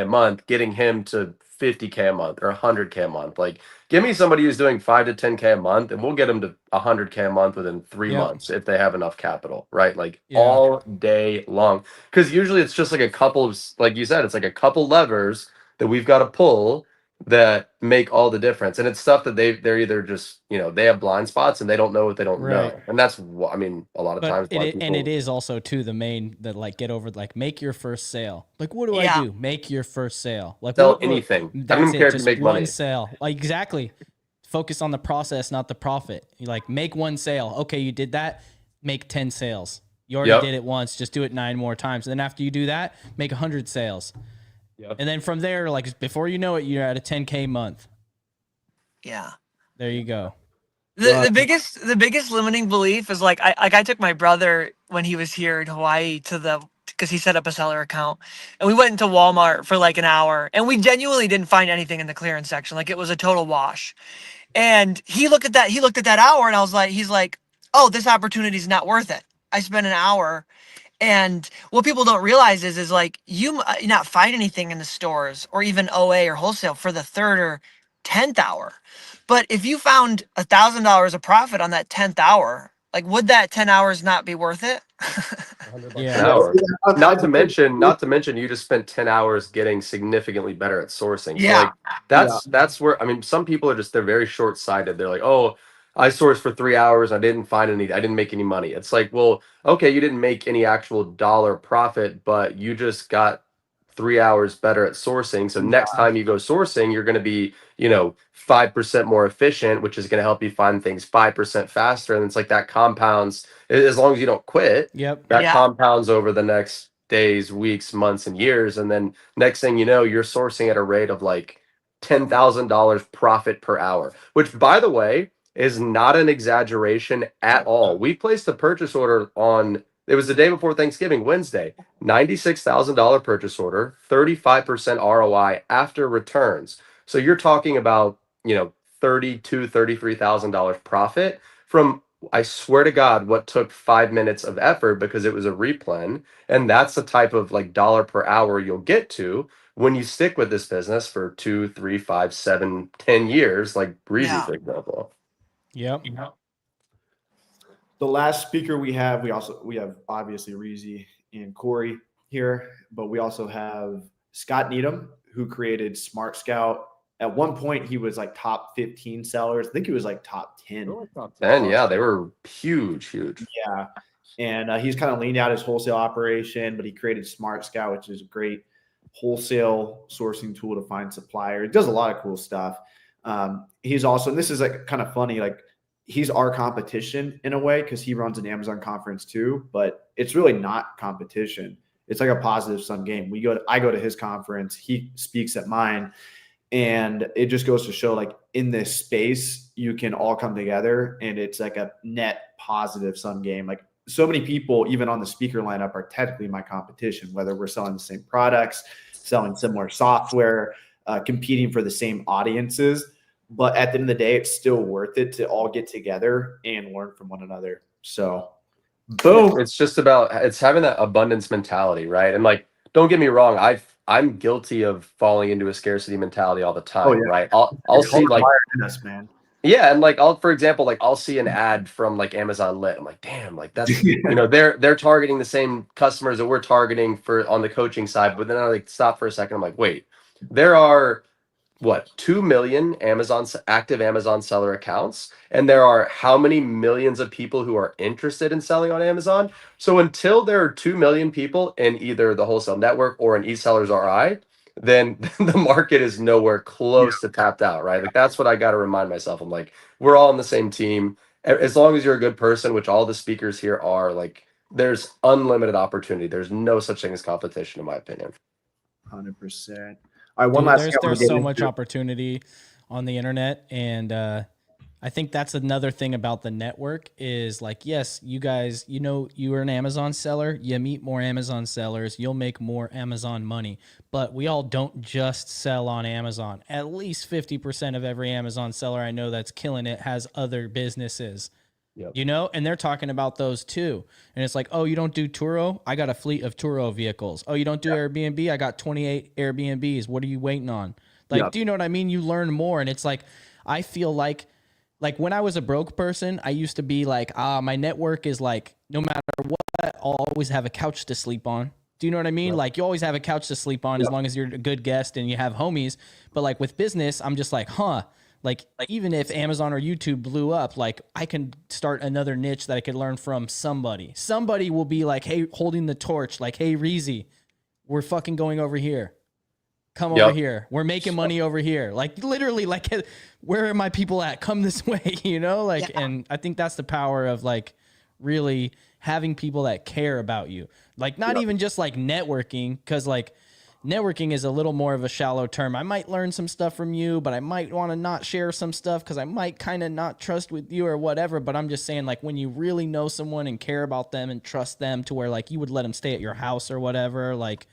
a month, getting him to 50K a month or 100K a month. Like, give me somebody who's doing 5 to 10K a month, and we'll get them to 100K a month within 3 Yep. months if they have enough capital, right? Like Yeah. all day long. Because usually it's just like a couple of, like you said, it's like a couple levers that we've got to pull that make all the difference. And it's stuff that they're either just, they have blind spots and they don't know what they don't know. Right. And that's what, I mean, a lot of times. But it is also too the main that, like, get over, like, make your first sale. Like, what do Yeah. I do? Make your first sale. Like, Sell what- anything. I That's don't it. care if you Just make one money. sale. Like, exactly. Focus on the process, not the profit. You like, make one sale. Okay, you did that. Make 10 sales. You already Yep. did it once. Just do it 9 more times. And then after you do that, make 100 sales. Yep. And then from there, like, before you know it, you're at a 10K month. yeah. There you go. The biggest limiting belief is like I took my brother when he was here in Hawaii because he set up a seller account, and we went into Walmart for like an hour, and we genuinely didn't find anything in the clearance section. Like, it was a total wash. And he looked at that hour, and he's like, oh, this opportunity is not worth it. I spent an hour, And what people don't realize is like you might not find anything in the stores or even OA or wholesale for the third or 10th hour. But if you found $1,000 of profit on that 10th hour, like would that 10 hours not be worth it? $100 Yeah. an hour. Yeah, Not to mention, you just spent 10 hours getting significantly better at sourcing. So Yeah. like that's where I mean, some people are just they're very short sighted. They're like, oh, I sourced for 3 hours. I didn't make any money. It's like, well, okay, you didn't make any actual dollar profit, but you just got 3 hours better at sourcing. So next time you go sourcing, you're going to be, 5% more efficient, which is going to help you find things 5% faster. And it's like that compounds as long as you don't quit. Yep. That Yeah. compounds over the next days, weeks, months, and years. And then next thing you know, you're sourcing at a rate of like $10,000 profit per hour, which by the way is not an exaggeration at all. We placed a purchase order on, it was the day before Thanksgiving, Wednesday, $96,000 purchase order, 35% ROI after returns. So you're talking about, $33,000 profit from, I swear to God, what took 5 minutes of effort because it was a replen. And that's the type of like dollar per hour you'll get to when you stick with this business for 2, 3, 5, 7, 10 years, like Breezy, Yeah. for example. Yep. The last speaker we have obviously Reezy and Corey here, but we also have Scott Needham, who created Smart Scout. At one point, he was like top 15 sellers. I think he was like top 10. And yeah, they were huge. Yeah. And he's kind of leaned out his wholesale operation, but he created Smart Scout, which is a great wholesale sourcing tool to find suppliers. It does a lot of cool stuff. He's also, and this is like kind of funny, like he's our competition in a way because he runs an Amazon conference too, but it's really not competition. It's like a positive sum game. I go to his conference, he speaks at mine, and it just goes to show like in this space, you can all come together and it's like a net positive sum game. Like so many people, even on the speaker lineup, are technically my competition, whether we're selling the same products, selling similar software, competing for the same audiences. But at the end of the day, it's still worth it to all get together and learn from one another. So, boom. It's just about, it's having that abundance mentality, right? And like, don't get me wrong, I'm guilty of falling into a scarcity mentality all the time, right? I'll see like, us, man. yeah, and like for example, like I'll see an ad from like Amazon Lit. I'm like, damn, like that's they're targeting the same customers that we're targeting for on the coaching side. But then I like stop for a second. I'm like, wait, there are what 2 million active Amazon seller accounts, and there are how many millions of people who are interested in selling on Amazon? So until there are 2 million people in either the wholesale network or in eSellers RI, then the market is nowhere close to tapped out, right? Like that's what I got to remind myself. I'm like, we're all on the same team. As long as you're a good person, which all the speakers here are, like there's unlimited opportunity. There's no such thing as competition, in my opinion. 100%. All right, one Dude, last thing. there's so much opportunity on the internet, and I think that's another thing about the network is like, yes, you guys, you are an Amazon seller, you meet more Amazon sellers, you'll make more Amazon money, but we all don't just sell on Amazon. At least 50% of every Amazon seller I know that's killing it has other businesses. Yep. And they're talking about those too. And it's like, oh, you don't do Turo? I got a fleet of Turo vehicles. Oh, you don't do Airbnb? I got 28 Airbnbs. What are you waiting on? Like, do you know what I mean? You learn more. And it's like, I feel like when I was a broke person, I used to be like, my network is like, no matter what, I'll always have a couch to sleep on. Do you know what I mean? Right. Like you always have a couch to sleep on as long as you're a good guest and you have homies. But like with business, I'm just like, like even if Amazon or YouTube blew up, like I can start another niche that I could learn from somebody. Somebody will be like, hey, holding the torch, like, hey, Reezy, we're fucking going over here. Come over here. We're making money over here. Like literally, like, where are my people at? Come this way, like, and I think that's the power of like really having people that care about you. Like not even just like networking, because like networking is a little more of a shallow term. I might learn some stuff from you, but I might want to not share some stuff because I might kind of not trust with you or whatever. But I'm just saying, like, when you really know someone and care about them and trust them to where like you would let them stay at your house or whatever, like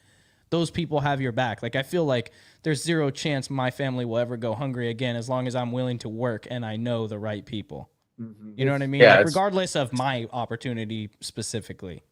those people have your back. Like I feel like there's zero chance my family will ever go hungry again as long as I'm willing to work and I know the right people. Mm-hmm. You know what I mean? Yeah, like regardless of my opportunity specifically.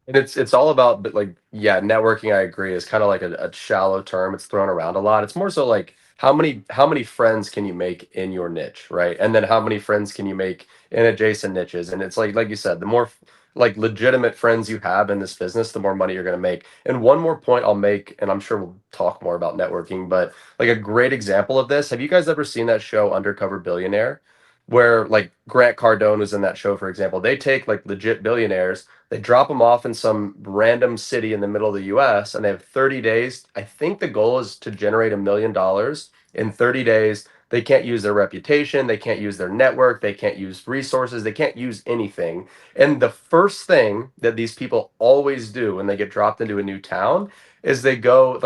And it's all about, but like, yeah, networking, I agree, is kind of like a shallow term. It's thrown around a lot. It's more so like how many friends can you make in your niche, right? And then how many friends can you make in adjacent niches? And it's like you said, the more like legitimate friends you have in this business, the more money you're going to make. And one more point I'll make, and I'm sure we'll talk more about networking, but like a great example of this, have you guys ever seen that show Undercover Billionaire? Where like Grant Cardone was in that show, for example. They take like legit billionaires, they drop them off in some random city in the middle of the US, and they have 30 days. I think the goal is to generate $1 million in 30 days. They can't use their reputation, they can't use their network, they can't use resources, they can't use anything. And the first thing that these people always do when they get dropped into a new town is they go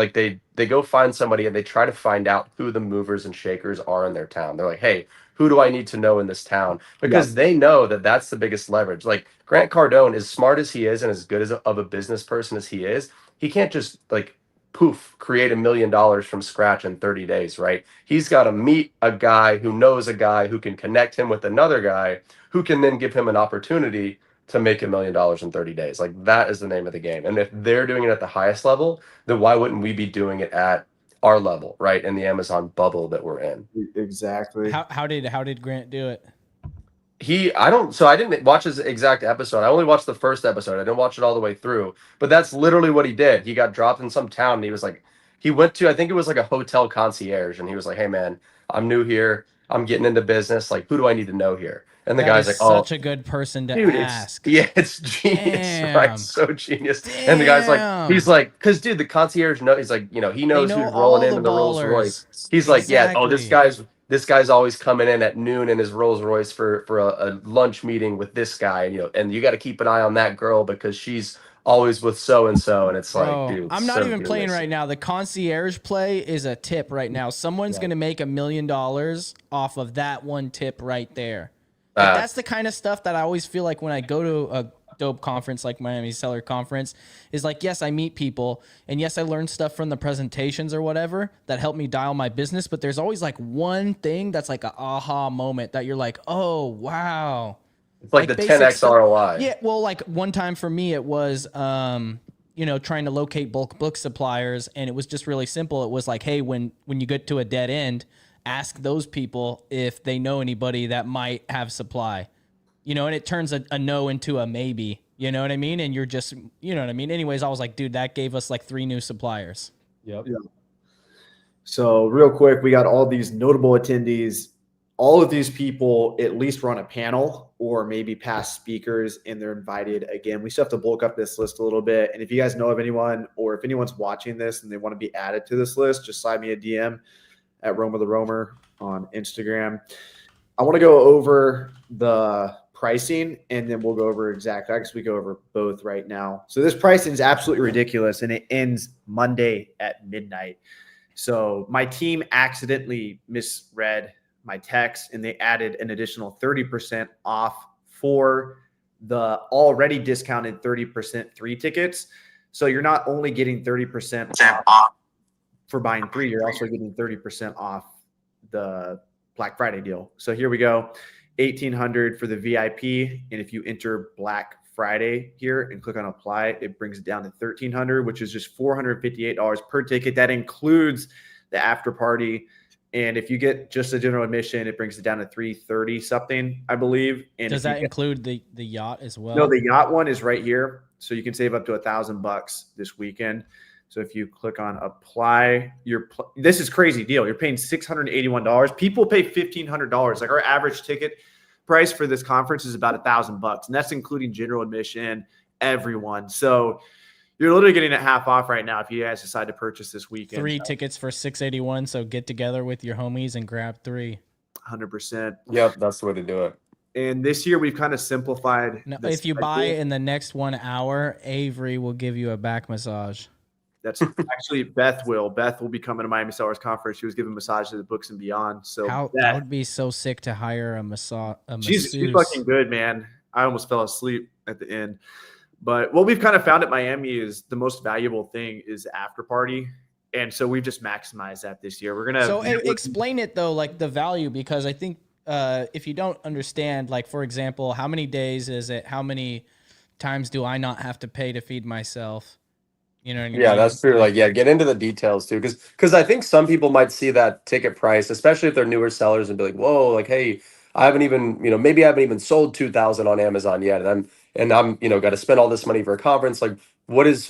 find somebody and they try to find out who the movers and shakers are in their town. They're like, "Hey, who do I need to know in this town?" Because they know that that's the biggest leverage. Like Grant Cardone, as smart as he is and as good as of a business person as he is, he can't just like poof create $1 million from scratch in 30 days, right? He's got to meet a guy who knows a guy who can connect him with another guy who can then give him an opportunity to make $1 million in 30 days. Like that is the name of the game. And if they're doing it at the highest level, then why wouldn't we be doing it at our level, right? In the Amazon bubble that we're in. Exactly. How did Grant do it? I didn't watch his exact episode. I only watched the first episode. I didn't watch it all the way through. But that's literally what he did. He got dropped in some town and he was like, he went to, I think it was like a hotel concierge, and he was like, "Hey man, I'm new here. I'm getting into business. Like, who do I need to know here?" And the That guy's is like, "Oh, such a good person to dude, ask. it's genius, right? Damn. So genius." And the guy's like, Damn. he's like, because dude, the concierge know, he's like, he knows know who's all rolling in the in the Rolls ballers. Royce. He's like, yeah, oh, Exactly. this guy's always coming in at noon in his Rolls Royce for a lunch meeting with this guy, and you got to keep an eye on that girl because she's always with so and so, and it's like, Bro, dude, I'm not so even playing genius. right now. The concierge play is a tip right now. Someone's gonna make $1 million off of that one tip right there. Like, that's the kind of stuff that I always feel like when I go to a dope conference like Miami Seller Conference, is like, yes, I meet people, and yes, I learn stuff from the presentations or whatever that help me dial my business, but there's always like one thing that's like a aha moment that you're like, oh wow. It's like the basic 10x stuff. ROI. Yeah, well, like one time for me, it was, trying to locate bulk book suppliers, and it was just really simple. It was like, hey, when you get to a dead end, ask those people if they know anybody that might have supply, and it turns a no into a maybe. You know what I mean? And you're just, you know what I mean? Anyways, I was like, dude, that gave us like 3 new suppliers. Yep. Yeah. So real quick, we got all these notable attendees. All of these people at least run a panel or maybe past speakers, and they're invited again. We still have to bulk up this list a little bit. And if you guys know of anyone, or if anyone's watching this and they want to be added to this list, just slide me a DM at Romer the Romer on Instagram. I want to go over the pricing, and then we'll go over exactly. I guess we go over both right now. So this pricing is absolutely ridiculous, and it ends Monday at midnight. So my team accidentally misread my text, and they added an additional 30% off for the already discounted 30% 3 tickets. So you're not only getting 30% off for buying 3, you're also getting 30% off the Black Friday deal. So here we go. $1,800 for the VIP. And if you enter Black Friday here and click on apply, it brings it down to $1,300, which is just $458 per ticket. That includes the after party. And if you get just a general admission, it brings it down to $330 something, I believe. And does that include the yacht as well? No, the yacht one is right here. So you can save up to $1,000 this weekend. So if you click on apply, this is crazy deal. You're paying $681. People pay $1,500. Like our average ticket price for this conference is about $1,000, and that's including general admission, everyone. So you're literally getting it half off right now if you guys decide to purchase this weekend. 3 tickets for $681. So get together with your homies and grab 3. 100%. Yep, that's the way to do it. And this year we've kind of simplified. Now, if you buy in the next 1 hour, Avery will give you a back massage. That's actually Beth will be coming to Miami Sellers Conference. She was giving massages at Books and Beyond. So that would be so sick to hire a massage. She's fucking good, man. I almost fell asleep at the end. But what we've kind of found at Miami is the most valuable thing is after party. And so we've just maximized that this year. We're going to. So explain it though, like the value, because I think if you don't understand, like, for example, how many days is it? How many times do I not have to pay to feed myself? You know what I mean? Yeah, that's true. Like, yeah, get into the details too, because I think some people might see that ticket price, especially if they're newer sellers, and be like, "Whoa, like, hey, I haven't even, maybe I haven't even sold 2,000 on Amazon yet, and I'm, got to spend all this money for a conference. Like, what is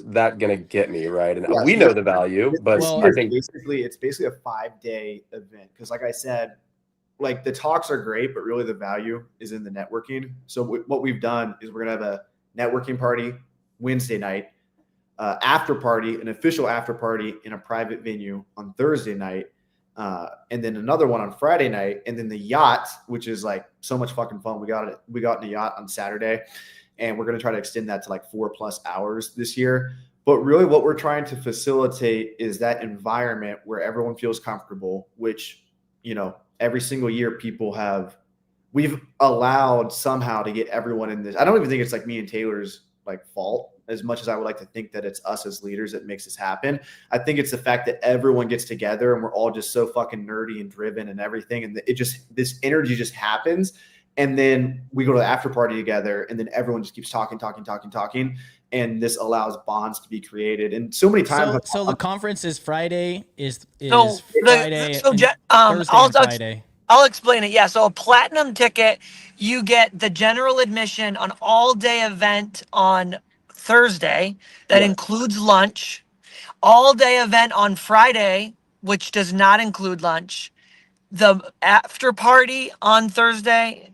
that gonna get me, right?" And Yeah, we so know the value, but Well, I think it's basically a 5-day event because, like I said, like the talks are great, but really the value is in the networking. So what we've done is we're gonna have a networking party Wednesday night, after party, an official after party in a private venue on Thursday night, and then another one on Friday night, and then the yacht, which is like so much fucking fun. We got in a yacht on Saturday, and we're gonna try to extend that to like 4+ hours this year. But really, what we're trying to facilitate is that environment where everyone feels comfortable, which every single year we've allowed somehow to get everyone in this. I don't even think it's like me and Taylor's like fault as much as I would like to think that it's us as leaders that makes this happen. I think it's the fact that everyone gets together and we're all just so fucking nerdy and driven and everything. And this energy just happens. And then we go to the after party together and then everyone just keeps talking. And this allows bonds to be created. And so many times. So the conference is Friday, is So Friday, so and Je- Thursday I'll, and Friday. I'll explain it. Yeah. So a platinum ticket, you get the general admission on all day event on Thursday that Yeah. includes lunch, all day event on Friday, which does not include lunch, the after party on Thursday,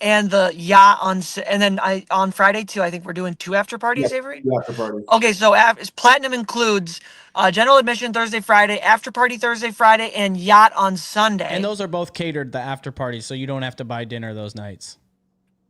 and the yacht and then on Friday too. I think we're doing 2 after parties, Avery. The after party. Okay, so platinum includes general admission Thursday, Friday, after party Thursday, Friday, and yacht on Sunday. And those are both catered, the after parties, so you don't have to buy dinner those nights.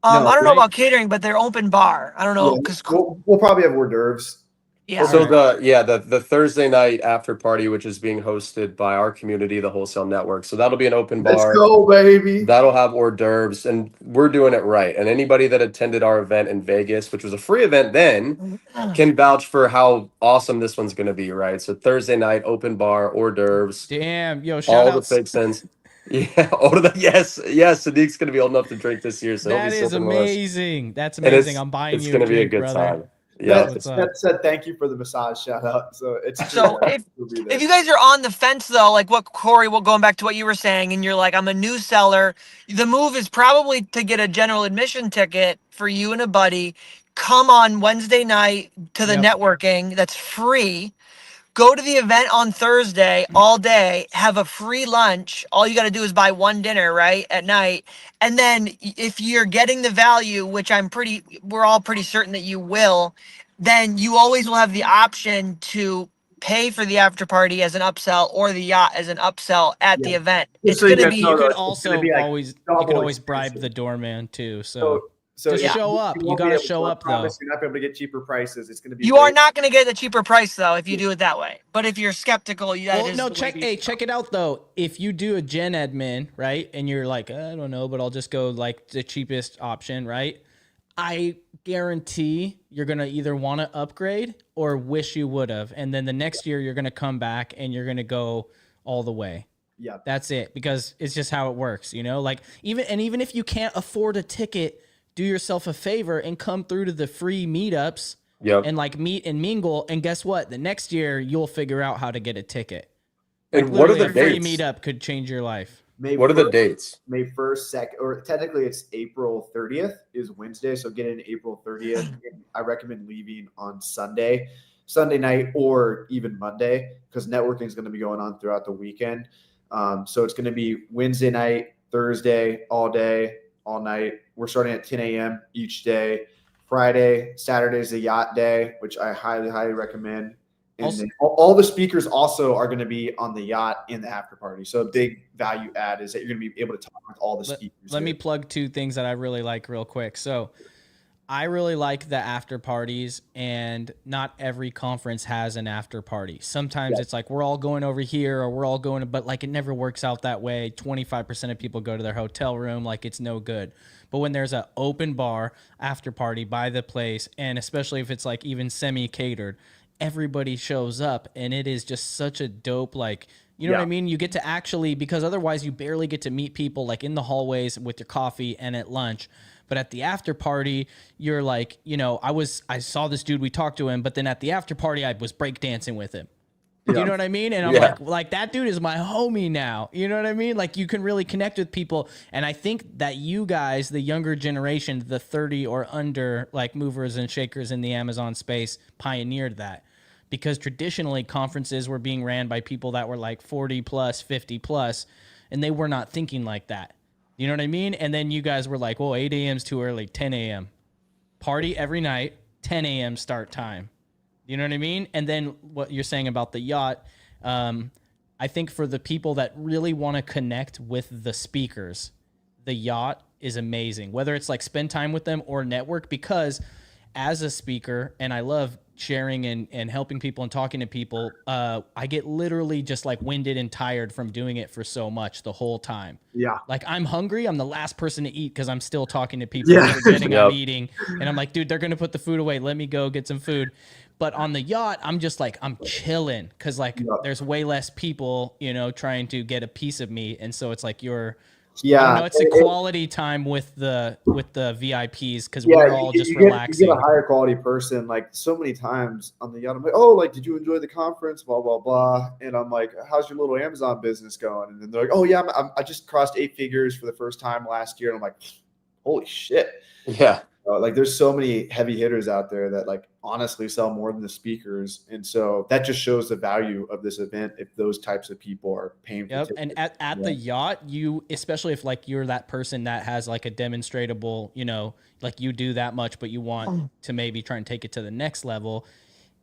No, I don't know right? about catering, but they're open bar. I don't know because We'll probably have hors d'oeuvres. yeah. so the Thursday night after party, which is being hosted by our community, the Wholesale Network. So that'll be an open bar. Let's go, baby. That'll have hors d'oeuvres, and we're doing it right. And anybody that attended our event in Vegas, which was a free event then, can vouch for how awesome this one's going to be, right? So Thursday night, open bar, hors d'oeuvres, Damn, yo, all shout the out. fake sense. Yeah, yes. Sadiq's going to be old enough to drink this year, so he'll That be is sipping with us. amazing. That's And it's- amazing. I'm buying It's you going to be a drink, good brother. time. Yeah, What's up? That said, thank you for the massage shout out. So it's So if you guys are on the fence though, like what Corey, going back to what you were saying, and you're like, I'm a new seller, the move is probably to get a general admission ticket for you and a buddy. Come on Wednesday night to the Yep. networking. That's free. Go to the event on Thursday all day, have a free lunch. All you got to do is buy one dinner, right, at night. And then if you're getting the value, which we're all pretty certain that you will, then you always will have the option to pay for the after party as an upsell or the yacht as an upsell at the Yeah. event. Just It's so you going to guys be know, You though, could it's also gonna be, like, always double bribe expensive. the doorman too. So So Just show up. You won't be gotta able show I up, though. promise You're not gonna be able to get cheaper prices. It's gonna be. you are not going to get a cheaper price though if you do it that way. But if you're skeptical, well, no, check it out though. If you do a gen admin, right, and you're like, I don't know, but I'll just go like the cheapest option, right? I guarantee you're gonna either want to upgrade or wish you would have, and then the next year you're gonna come back and you're gonna go all the way. Yeah. That's it, because it's just how it works, Like even if you can't afford a ticket, do yourself a favor and come through to the free meetups. Yep. And like meet and mingle, and guess what? The next year you'll figure out how to get a ticket. And what are Literally, the a free dates? meetup could change your life. What are the dates? May 1st, 2nd, or technically it's April 30th is Wednesday. So get in April 30th. I recommend leaving on Sunday night, or even Monday, because networking is going to be going on throughout the weekend. So it's going to be Wednesday night, Thursday, all day, all night. We're starting at 10 a.m. each day. Friday, Saturday is the yacht day, which I highly, highly recommend. And Also- then all the speakers also are going to be on the yacht in the after party. So a big value add is that you're going to be able to talk with all the speakers. Let me there. plug two things that I really like real quick. So I really like the after parties, and not every conference has an after party. Sometimes it's like we're all going over here or we're all going, but like it never works out that way. 25% of people go to their hotel room, like it's no good. But when there's an open bar after party by the place, and especially if it's like even semi-catered, everybody shows up, and it is just such a dope, like, you know what I mean? You get to actually, because otherwise you barely get to meet people like in the hallways with your coffee and at lunch. But at the after party, you're like, you know, I saw this dude, we talked to him, but then at the after party, I was breakdancing with him. You know what I mean? And I'm Yeah. like that dude is my homie now. You know what I mean? Like you can really connect with people. And I think that you guys, the younger generation, the 30 or under like movers and shakers in the Amazon space, pioneered that. Because traditionally conferences were being ran by people that were like 40 plus, 50 plus, and they were not thinking like that. You know what I mean? And then you guys were like, well, 8 a.m. is too early, 10 a.m. Party every night, 10 a.m. start time. You know what I mean? And then what you're saying about the yacht, I think for the people that really want to connect with the speakers, the yacht is amazing. Whether it's like spend time with them or network, because as a speaker, and I love sharing and helping people and talking to people, I get literally just like winded and tired from doing it for so much the whole time. Yeah. Like I'm hungry. I'm the last person to eat because I'm still talking to people, Yeah. forgetting Yep. I'm eating. And I'm like, dude, they're going to put the food away. Let me go get some food. But on the yacht, I'm just like, I'm chilling because like there's way less people, you know, trying to get a piece of me. And so it's like I don't know, it's a quality time with the VIPs because we're all just relaxing. You get a higher quality person. Like so many times on the yacht, I'm like, oh, like, did you enjoy the conference? Blah blah blah. And I'm like, how's your little Amazon business going? And then they're like, oh yeah, I just crossed 8 figures for the first time last year. And I'm like, holy shit. Yeah. Like there's so many heavy hitters out there that like honestly sell more than the speakers. And so that just shows the value of this event if those types of people are paying for Yep. tickets. And at the yacht, you, especially if like you're that person that has like a demonstratable, you know, like you do that much, but you want to maybe try and take it to the next level.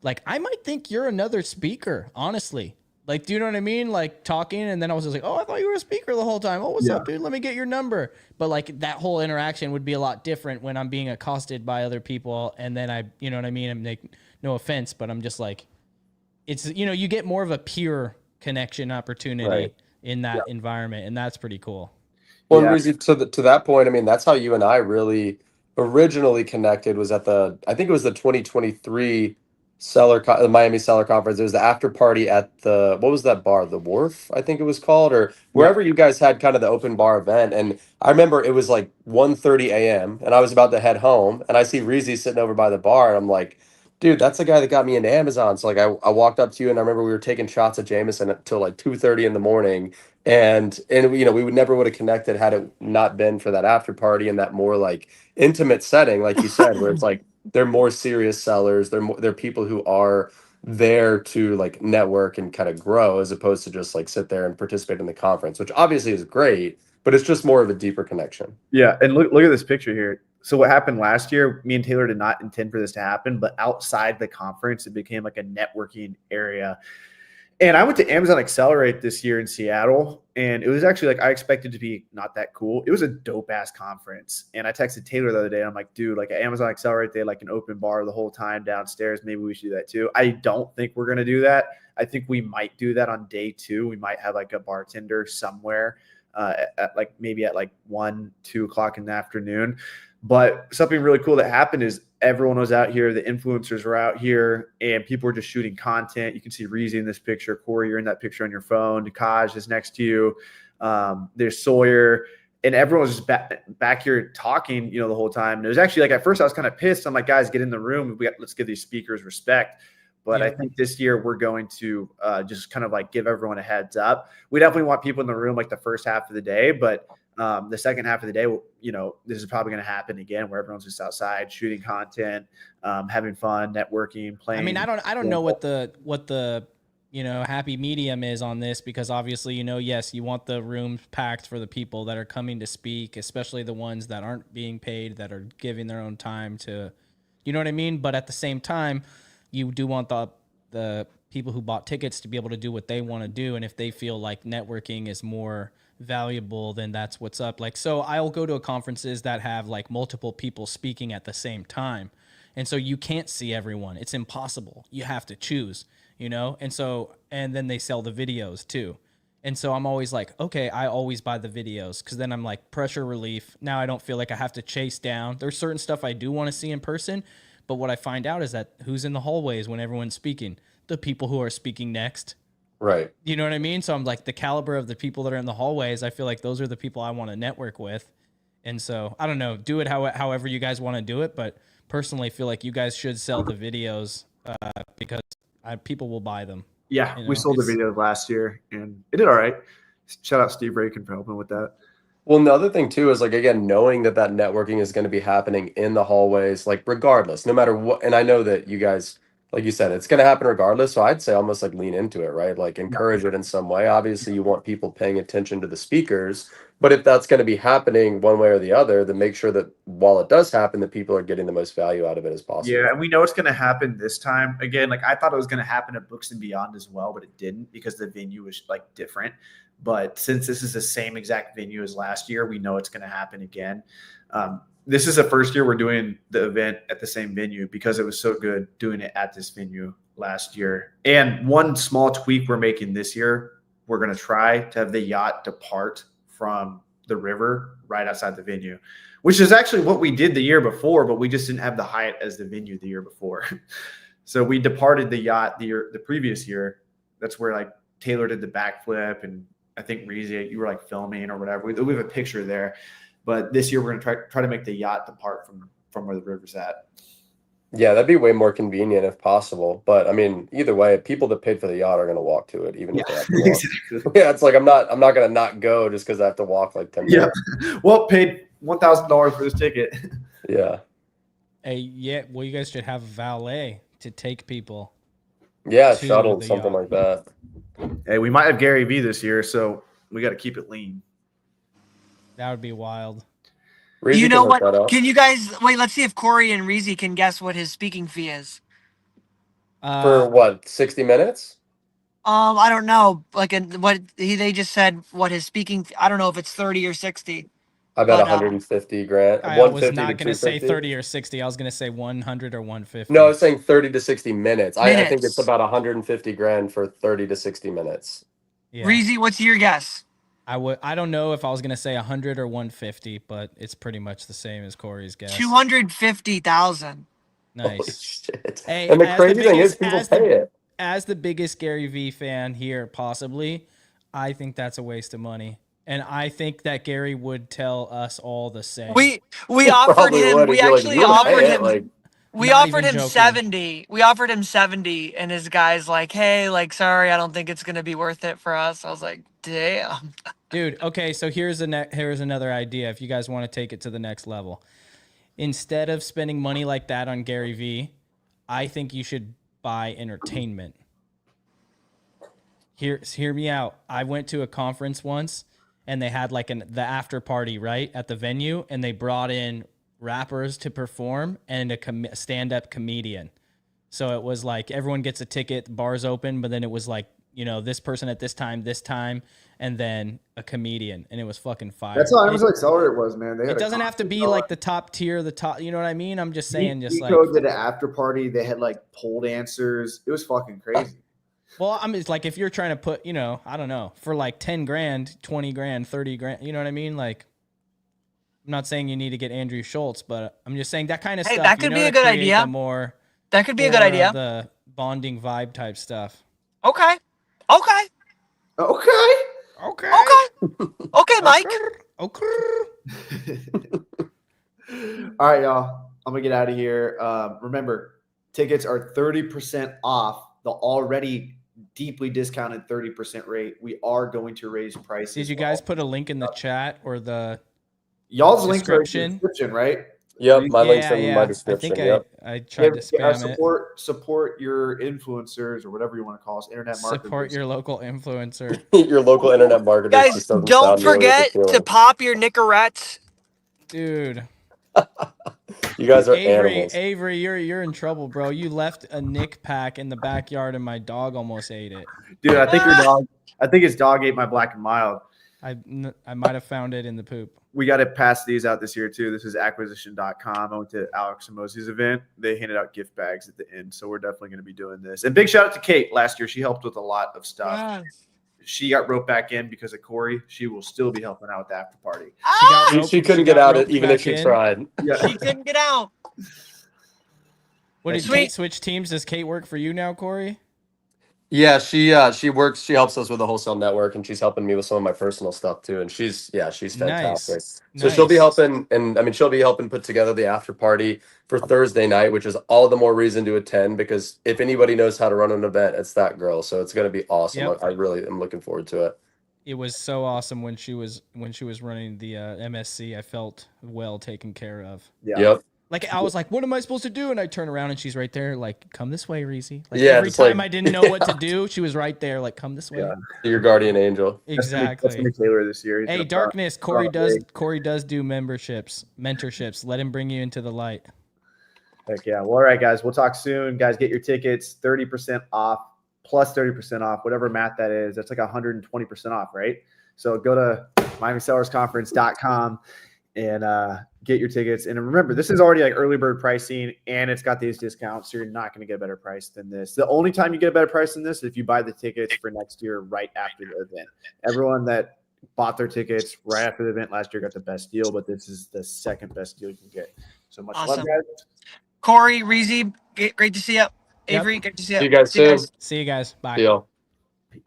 Like I might think you're another speaker, honestly. Like, do you know what I mean? Like talking, and then I was just like, oh, I thought you were a speaker the whole time. Oh, what's up, dude? Let me get your number. But like that whole interaction would be a lot different when I'm being accosted by other people. And then you know what I mean? I'm like, no offense, but I'm just like, it's, you know, you get more of a peer connection opportunity in that environment. And that's pretty cool. Well, Rizzy, to that point, I mean, that's how you and I really originally connected was at I think it was the 2023 the Miami Seller Conference. It was the after party at what was that bar? The Wharf, I think it was called, or wherever you guys had kind of the open bar event. And I remember it was like 1:30 a.m. and I was about to head home and I see Rizzy sitting over by the bar and I'm like, dude, that's the guy that got me into Amazon. So like I walked up to you and I remember we were taking shots of Jameson until like 2:30 in the morning. And you know, we never would have connected had it not been for that after party and that more like intimate setting, like you said, where it's like they're more serious sellers. They're people who are there to like network and kind of grow as opposed to just like sit there and participate in the conference, which obviously is great, but it's just more of a deeper connection. Yeah, and look at this picture here. So what happened last year, me and Taylor did not intend for this to happen, but outside the conference, it became like a networking area. And I went to Amazon Accelerate this year in Seattle, and it was actually like I expected to be not that cool. It was a dope ass conference. And I texted Taylor the other day. And I'm like, dude, like at Amazon Accelerate, they had like an open bar the whole time downstairs. Maybe we should do that too. I don't think we're gonna do that. I think we might do that on day 2. We might have like a bartender somewhere at like maybe at like 1, 2 o'clock in the afternoon. But something really cool that happened is everyone was out here. The influencers were out here and people were just shooting content. You can see Reezy in this picture. Corey, you're in that picture on your phone. Nakaj is next to you. There's Sawyer. And everyone was just back here talking, you know, the whole time. And it was actually like, at first I was kind of pissed. I'm like, guys, get in the room. Let's give these speakers respect. But I think this year we're going to just kind of like give everyone a heads up. We definitely want people in the room like the first half of the day, but the second half of the day, you know, this is probably going to happen again where everyone's just outside shooting content, having fun, networking, playing. I mean, I don't know what the you know, happy medium is on this, because obviously, you know, yes, you want the rooms packed for the people that are coming to speak, especially the ones that aren't being paid, that are giving their own time to, you know what I mean? But at the same time, you do want the people who bought tickets to be able to do what they want to do. And if they feel like networking is more valuable, then that's what's up. Like, so I'll go to conferences that have like multiple people speaking at the same time. And so you can't see everyone. It's impossible. You have to choose, you know? And so, and then they sell the videos too. And so I'm always like, okay, I always buy the videos, because then I'm like pressure relief. Now I don't feel like I have to chase down. There's certain stuff I do want to see in person, but what I find out is that who's in the hallways when everyone's speaking? The people who are speaking next. Right. You know what I mean? So I'm like, the caliber of the people that are in the hallways, I feel like those are the people I want to network with. And so I don't know, do it however you guys want to do it, but personally feel like you guys should sell the videos because people will buy them. Yeah, You we know, sold the it's- videos last year and it did all right. Shout out Steve Rakin for helping with that. Well, and the other thing too is like again knowing that networking is going to be happening in the hallways, like regardless, no matter what. And I know that you guys, like you said, it's going to happen regardless. So I'd say almost like lean into it, right? Like encourage it in some way. Obviously, you want people paying attention to the speakers, but if that's going to be happening one way or the other, then make sure that while it does happen, that people are getting the most value out of it as possible. Yeah, and we know it's going to happen this time. Again, like I thought it was going to happen at Books and Beyond as well, but it didn't because the venue was like different. But since this is the same exact venue as last year, we know it's going to happen again. This is the first year we're doing the event at the same venue because it was so good doing it at this venue last year. And one small tweak we're making this year, we're going to try to have the yacht depart from the river right outside the venue, which is actually what we did the year before, but we just didn't have the Hyatt as the venue the year before. So we departed the yacht the previous year. That's where like Taylor did the backflip, and I think Reezy, you were like filming or whatever. We have a picture there, but this year we're going to try to make the yacht depart from where the river's at. Yeah, that'd be way more convenient if possible. But I mean, either way, people that paid for the yacht are going to walk to it, even if they have to walk. Exactly. Yeah, it's like I'm not going to not go just because I have to walk like 10 Yeah. minutes. Well, paid $1,000 for this ticket. Yeah. Hey, yeah, well, you guys should have a valet to take people. Yeah, To shuttle, the something yacht. like that. Hey, we might have Gary Vee this year, so we got to keep it lean. That would be wild. Reezy You can know hook what? that up. Can you guys wait? Let's see if Corey and Reezy can guess what his speaking fee is. For what, 60 minutes? I don't know. Like they just said what his speaking. I don't know if it's 30 or 60. I bet But, 150 grand. I was 150 not to going to say 250. 30 or 60. I was going to say 100 or 150. No, I was saying 30 to 60 minutes. I think Minutes. it's about 150 grand for 30 to 60 minutes. Yeah. Reezy, what's your guess? I don't know if I was going to say 100 or 150, but it's pretty much the same as Corey's guess. 250,000. Holy Nice. shit. Hey, And the as crazy thing is biggest- people pay it. As the biggest Gary Vee fan here, possibly, I think that's a waste of money. And I think that Gary would tell us all the same. We offered Probably him. would. We He'd be like, actually "You wanna offered pay it?" him. Like, We Not offered even him joking. 70. We offered him 70, and his guy's like, "Hey, like, sorry, I don't think it's gonna be worth it for us." I was like, "Damn." Dude, okay, so here's another idea if you guys want to take it to the next level. Instead of spending money like that on Gary Vee, I think you should buy entertainment. Hear me out. I went to a conference once and they had like the after party, right, at the venue, and they brought in rappers to perform and a stand-up comedian. So it was like everyone gets a ticket, bars open, but then it was like, you know, this person at this time, and then a comedian, and it was fucking fire. That's how Amazon Accelerator was, man. They had It a doesn't have to be like the top tier, you know what I mean? I'm just saying, just like, Nico did an after party. They had like pole dancers. It was fucking crazy. well, I mean, it's like if you're trying to put, you know, I don't know, for like 10 grand, 20 grand, 30 grand, you know what I mean? Like, I'm not saying you need to get Andrew Schultz, but I'm just saying that kind of Hey, stuff. that could you be know, a to good create idea. the more, That could be a good more idea. of the bonding vibe type stuff. Okay. Okay. Okay. Okay. Okay. Okay, Mike. Okay. All right, y'all. I'm gonna get out of here. Remember, tickets are 30% off the already deeply discounted 30% rate. We are going to raise prices. Did you guys put a link in the chat or the y'all's links are in the description? description, right? Yep, my link's in yeah. my I description. think Yep. I tried to Yeah, spam it. support your influencers or whatever you want to call us, internet marketers. Support your local influencer. Your local internet marketer. Guys, just doesn't don't sound nearly as forget to appealing. pop your Nicorettes. Dude. You guys are animals. Avery, you're in trouble, bro. You left a Nick pack in the backyard and my dog almost ate it. Dude, I think his dog ate my Black and Mild. I might have found it in the poop. We got to pass these out this year too. This is acquisition.com. I went to Alex Mosey's event. They handed out gift bags at the end. So we're definitely going to be doing this. And big shout out to Kate last year. She helped with a lot of stuff. Yes. She got roped back in because of Corey. She will still be helping out with the after party. Ah, She couldn't she get got out roped even back if she in. tried. Yeah. she couldn't get out. What did Sweet. Kate switch teams? Does Kate work for you now, Corey? Yeah, she helps us with the wholesale network, and she's helping me with some of my personal stuff too. And she's fantastic. Nice. So she'll be Nice. helping, and I mean she'll be helping put together the after party for Thursday night, which is all the more reason to attend because if anybody knows how to run an event, it's that girl. So it's gonna be awesome. Yep. I really am looking forward to it. It was so awesome when she was running the MSC. I felt well taken care of. Yeah. Yep. Like I was like, what am I supposed to do? And I turn around and she's right there, like, come this way, Reezy. Like Yeah, every just time like- I didn't know what to do, she was right there, like, come this way. Yeah. Your guardian angel. That's gonna Exactly. be Taylor this year. He's Hey, gonna darkness. Probably. Corey does do mentorships. Let him bring you into the light. Heck yeah. Well, all right, guys. We'll talk soon. Guys, get your tickets. 30% off, plus 30% off, whatever math that is. That's like 120% off, right? So go to MiamiSellersConference.com and get your tickets. And remember, this is already like early bird pricing, and it's got these discounts, so you're not going to get a better price than this. The only time you get a better price than this is if you buy the tickets for next year right after the event. Everyone that bought their tickets right after the event last year got the best deal, but this is the second best deal you can get. So much love, Awesome. guys. Corey, Reezy, great to see you. Yep. Avery, great to see See you guys soon. See you guys. Bye. Deal. Peace.